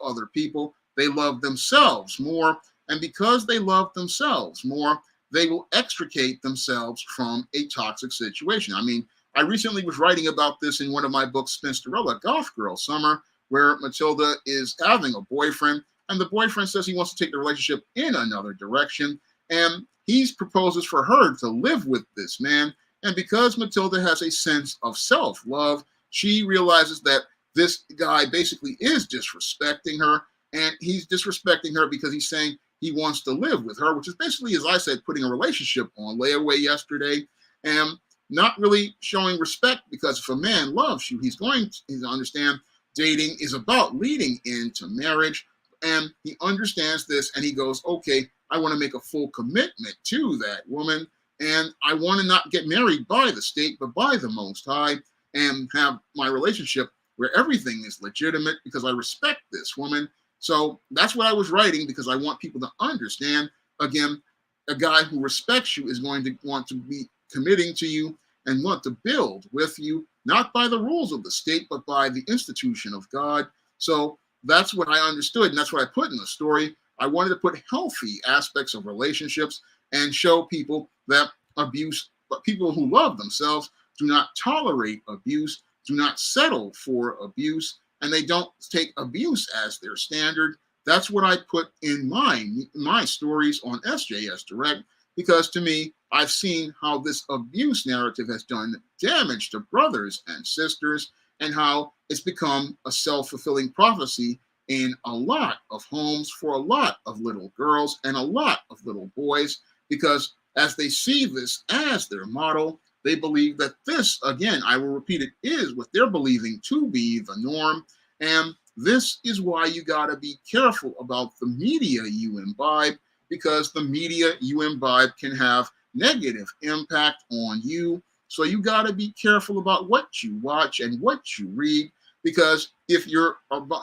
other people, they love themselves more. And because they love themselves more, they will extricate themselves from a toxic situation. I mean, I recently was writing about this in one of my books, Spinsterella, Golf Girl Summer, where Matilda is having a boyfriend, and the boyfriend says he wants to take the relationship in another direction, and he proposes for her to live with this man. And because Matilda has a sense of self-love, she realizes that this guy basically is disrespecting her, and he's disrespecting her because he's saying he wants to live with her, which is basically, as I said, putting a relationship on layaway yesterday, and not really showing respect, because if a man loves you, he's going to understand dating is about leading into marriage, and he understands this, and he goes, okay, I want to make a full commitment to that woman, and I want to not get married by the state, but by the Most High, and have my relationship where everything is legitimate because I respect this woman. So that's what I was writing, because I want people to understand, again, a guy who respects you is going to want to be committing to you and want to build with you, not by the rules of the state, but by the institution of God. So that's what I understood, and that's what I put in the story. I wanted to put healthy aspects of relationships and show people that abuse, but people who love themselves do not tolerate abuse, do not settle for abuse, and they don't take abuse as their standard. That's what I put in my stories on SJS Direct, because to me, I've seen how this abuse narrative has done damage to brothers and sisters, and how it's become a self-fulfilling prophecy in a lot of homes for a lot of little girls and a lot of little boys, because as they see this as their model, they believe that this, again, I will repeat it, is what they're believing to be the norm. And this is why you got to be careful about the media you imbibe, because the media you imbibe can have negative impact on you. So you got to be careful about what you watch and what you read, because if you're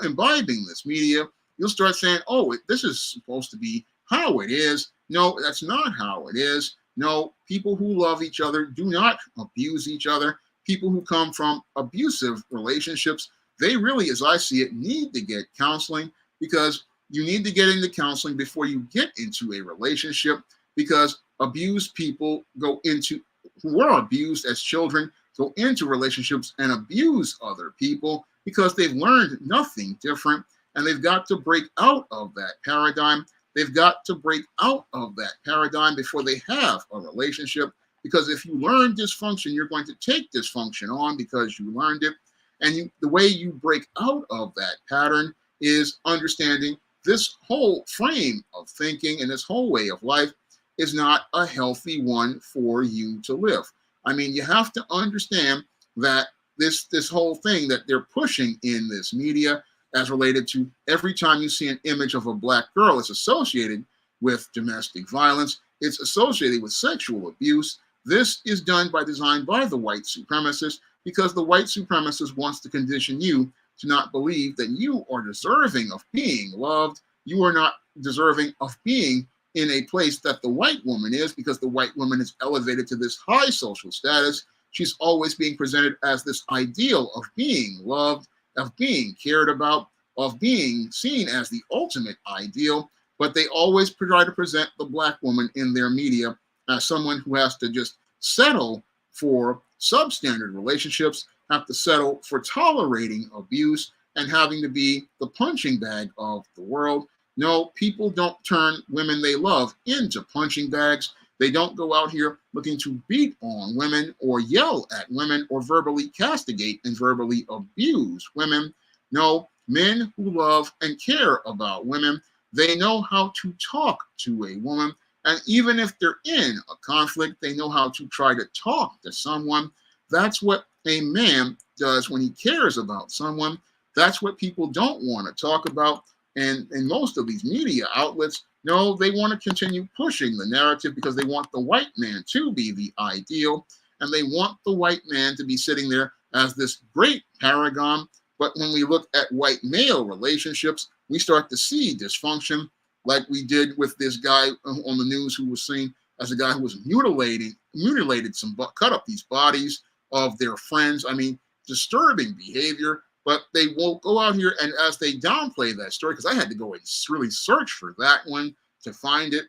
imbibing this media, you'll start saying, oh, this is supposed to be how it is. No, that's not how it is. No, people who love each other do not abuse each other. People who come from abusive relationships, they really, as I see it, need to get counseling, because you need to get into counseling before you get into a relationship, because abused people who are abused as children go into relationships and abuse other people because they've learned nothing different, and they've got to break out of that paradigm. They've got to break out of that paradigm before they have a relationship, because if you learn dysfunction, you're going to take dysfunction on because you learned it. And the way you break out of that pattern is understanding this whole frame of thinking and this whole way of life is not a healthy one for you to live. I mean, you have to understand that this whole thing that they're pushing in this media, as related to every time you see an image of a black girl, it's associated with domestic violence. It's associated with sexual abuse. This is done by design by the white supremacists, because the white supremacist wants to condition you to not believe that you are deserving of being loved. You are not deserving of being in a place that the white woman is, because the white woman is elevated to this high social status. She's always being presented as this ideal of being loved, of being cared about, of being seen as the ultimate ideal, but they always try to present the black woman in their media as someone who has to just settle for substandard relationships, have to settle for tolerating abuse, and having to be the punching bag of the world. No, people don't turn women they love into punching bags. They don't go out here looking to beat on women or yell at women or verbally castigate and verbally abuse women. No, men who love and care about women, they know how to talk to a woman. And even if they're in a conflict, they know how to try to talk to someone. That's what a man does when he cares about someone. That's what people don't want to talk about. And in most of these media outlets, no, they want to continue pushing the narrative because they want the white man to be the ideal. And they want the white man to be sitting there as this great paragon. But when we look at white male relationships, we start to see dysfunction, like we did with this guy on the news who was seen as a guy who was cut up these bodies of their friends. I mean, disturbing behavior. But they won't go out here, and as they downplay that story, because I had to go and really search for that one to find it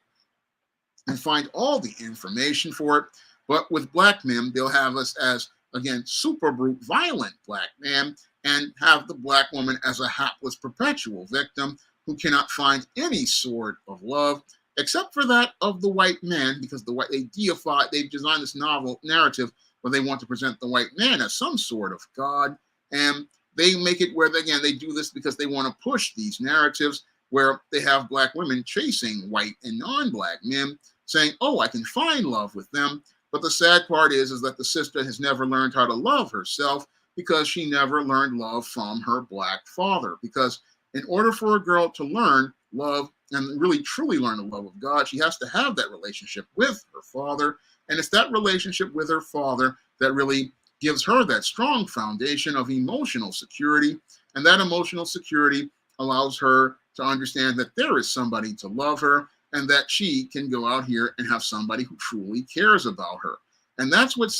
and find all the information for it. But with black men, they'll have us as, again, super brute, violent black man, and have the black woman as a hapless perpetual victim who cannot find any sort of love, except for that of the white man, because they've designed this novel narrative where they want to present the white man as some sort of god. And they make it where, again, they do this because they want to push these narratives where they have black women chasing white and non-black men, saying, oh, I can find love with them. But the sad part is that the sister has never learned how to love herself because she never learned love from her black father. Because in order for a girl to learn love and really truly learn the love of God, she has to have that relationship with her father. And it's that relationship with her father that really gives her that strong foundation of emotional security. And that emotional security allows her to understand that there is somebody to love her and that she can go out here and have somebody who truly cares about her. And that's what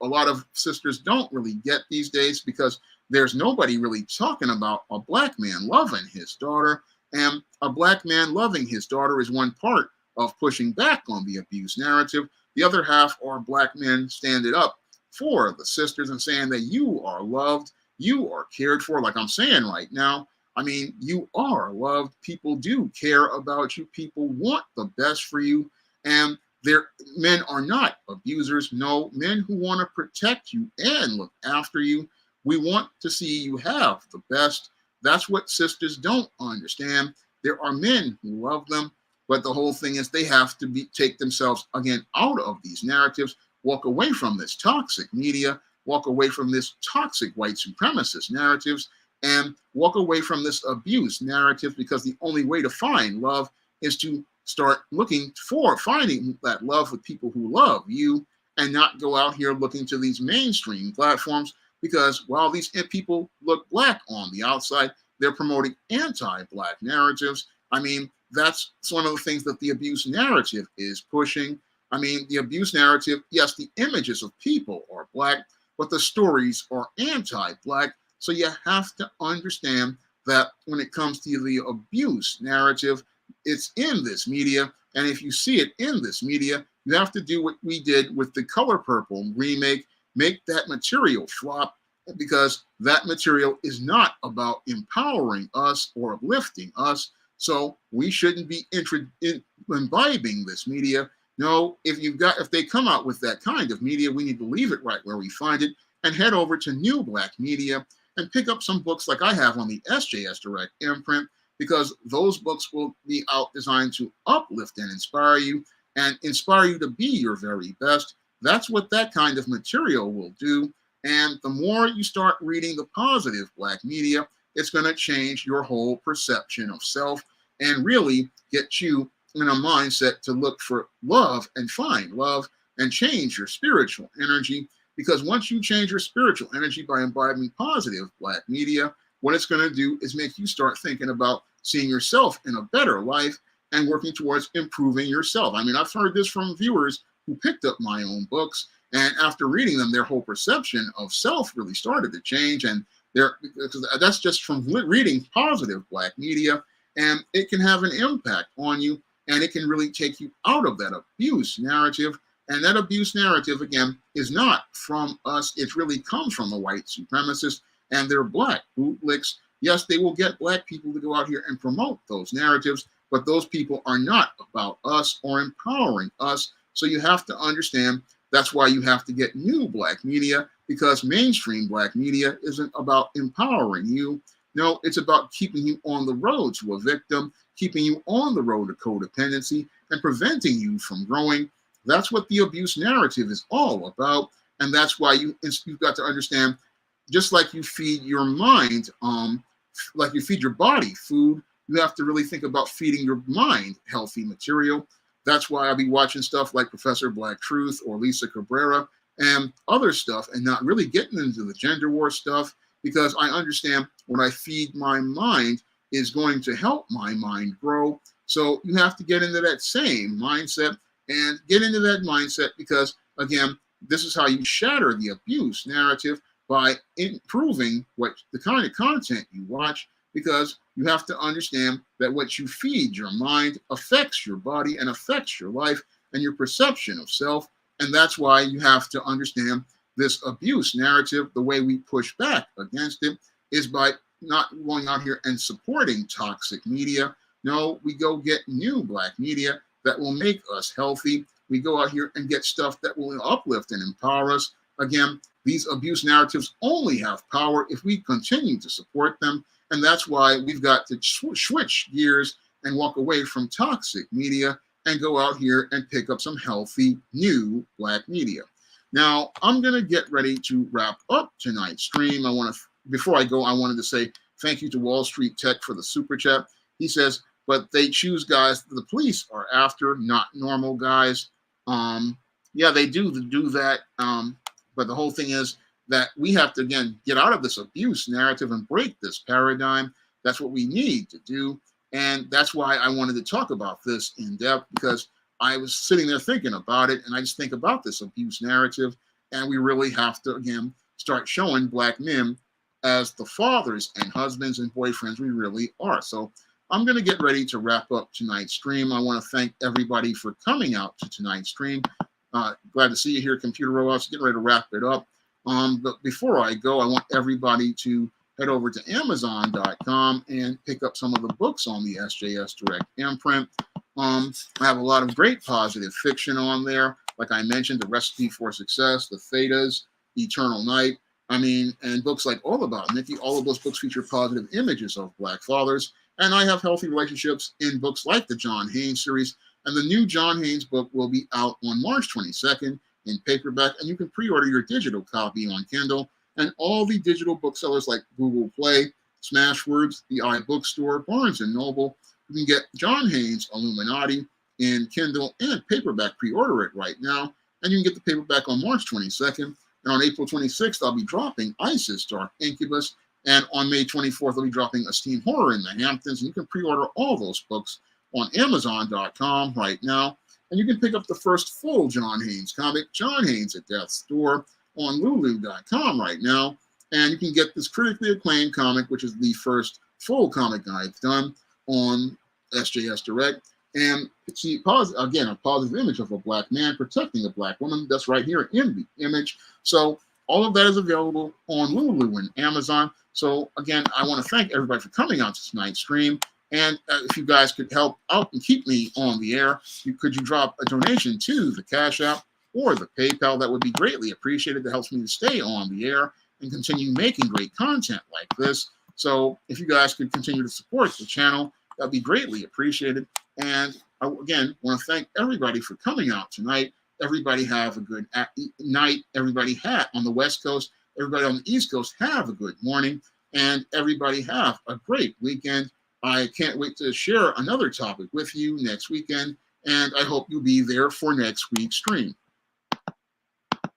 a lot of sisters don't really get these days, because there's nobody really talking about a black man loving his daughter. And a black man loving his daughter is one part of pushing back on the abuse narrative. The other half are black men standing up for the sisters and saying that you are loved, you are cared for, like I'm saying right now. I mean, you are loved. People do care about you. People want the best for you. And men are not abusers. No, men who want to protect you and look after you. We want to see you have the best. That's what sisters don't understand. There are men who love them, but the whole thing is they have to take themselves, again, out of these narratives, walk away from this toxic media, walk away from this toxic white supremacist narratives, and walk away from this abuse narrative, because the only way to find love is to start finding that love with people who love you, and not go out here looking to these mainstream platforms, because while these people look black on the outside, they're promoting anti-black narratives. I mean, that's one of the things that the abuse narrative is pushing. I mean, the abuse narrative, yes, the images of people are black, but the stories are anti-black. So you have to understand that when it comes to the abuse narrative, it's in this media. And if you see it in this media, you have to do what we did with the Color Purple remake, make that material flop, because that material is not about empowering us or uplifting us. So we shouldn't be imbibing this media. No, if they come out with that kind of media, we need to leave it right where we find it and head over to New Black Media and pick up some books like I have on the SJS Direct imprint, because those books will be out designed to uplift and inspire you to be your very best. That's what that kind of material will do. And the more you start reading the positive black media, it's going to change your whole perception of self and really get you in a mindset to look for love and find love and change your spiritual energy. Because once you change your spiritual energy by imbibing positive black media, what it's going to do is make you start thinking about seeing yourself in a better life and working towards improving yourself. I mean, I've heard this from viewers who picked up my own books, and after reading them, their whole perception of self really started to change. And that's just from reading positive black media, and it can have an impact on you, and it can really take you out of that abuse narrative. And that abuse narrative, again, is not from us. It really comes from the white supremacists and their black bootlicks. Yes, they will get black people to go out here and promote those narratives, but those people are not about us or empowering us. So you have to understand that's why you have to get new black media, because mainstream black media isn't about empowering you. No, it's about keeping you on the road to a victim, keeping you on the road to codependency, and preventing you from growing. That's what the abuse narrative is all about. And that's why you've got to understand, just like you feed your mind, like you feed your body food, you have to really think about feeding your mind healthy material. That's why I'll be watching stuff like Professor Black Truth or Lisa Cabrera and other stuff, and not really getting into the gender war stuff, because I understand what I feed my mind is going to help my mind grow. So you have to get into that same mindset and get into that mindset, because again, this is how you shatter the abuse narrative, by improving what the kind of content you watch, because you have to understand that what you feed your mind affects your body and affects your life and your perception of self. And that's why you have to understand this abuse narrative. The way we push back against it is by not going out here and supporting toxic media. No, we go get new Black media that will make us healthy. We go out here and get stuff that will uplift and empower us. Again, these abuse narratives only have power if we continue to support them. And that's why we've got to switch gears and walk away from toxic media and go out here and pick up some healthy, new Black media. Now, I'm going to get ready to wrap up tonight's stream. Before I go, I wanted to say thank you to Wall Street Tech for the super chat. He says, but they choose guys the police are after, not normal guys. Yeah, they do that. But the whole thing is that we have to, again, get out of this abuse narrative and break this paradigm. That's what we need to do. And that's why I wanted to talk about this in depth, because I was sitting there thinking about it, and I just think about this abuse narrative, and we really have to, again, start showing Black men as the fathers and husbands and boyfriends we really are. So I'm going to get ready to wrap up tonight's stream. I want to thank everybody for coming out to tonight's stream. Glad to see you here, Computer Robots. Getting ready to wrap it up. But before I go, I want everybody to head over to Amazon.com and pick up some of the books on the SJS Direct imprint. I have a lot of great positive fiction on there. Like I mentioned, The Recipe for Success, The Thetas, Eternal Night. And books like All About Nikki. All of those books feature positive images of Black fathers. And I have healthy relationships in books like the John Haynes series. And the new John Haynes book will be out on March 22nd in paperback. And you can pre-order your digital copy on Kindle. And all the digital booksellers like Google Play, Smashwords, the iBookstore, Barnes & Noble. You can get John Haynes' Illuminati in Kindle and paperback. Pre-order it right now. And you can get the paperback on March 22nd. And on April 26th, I'll be dropping ISIS Dark Incubus. And on May 24th, I'll be dropping Esteem Horror in the Hamptons. And you can pre-order all those books on Amazon.com right now. And you can pick up the first full John Haynes comic, John Haynes at Death's Door, on Lulu.com right now. And you can get this critically acclaimed comic, which is the first full comic I've done, on SJS Direct. And see, again, a positive image of a Black man protecting a Black woman. That's right here in the image. So all of that is available on Lulu and Amazon. So again, I want to thank everybody for coming out to tonight's stream. And if you guys could help out and keep me on the air, could you drop a donation to the Cash App or the PayPal? That would be greatly appreciated. That helps me to stay on the air and continue making great content like this. So if you guys could continue to support the channel, that'd be greatly appreciated. And I, again, want to thank everybody for coming out tonight. Everybody have a good night. Everybody on the West Coast, everybody on the East Coast, have a good morning. And everybody have a great weekend. I can't wait to share another topic with you next weekend. And I hope you'll be there for next week's stream.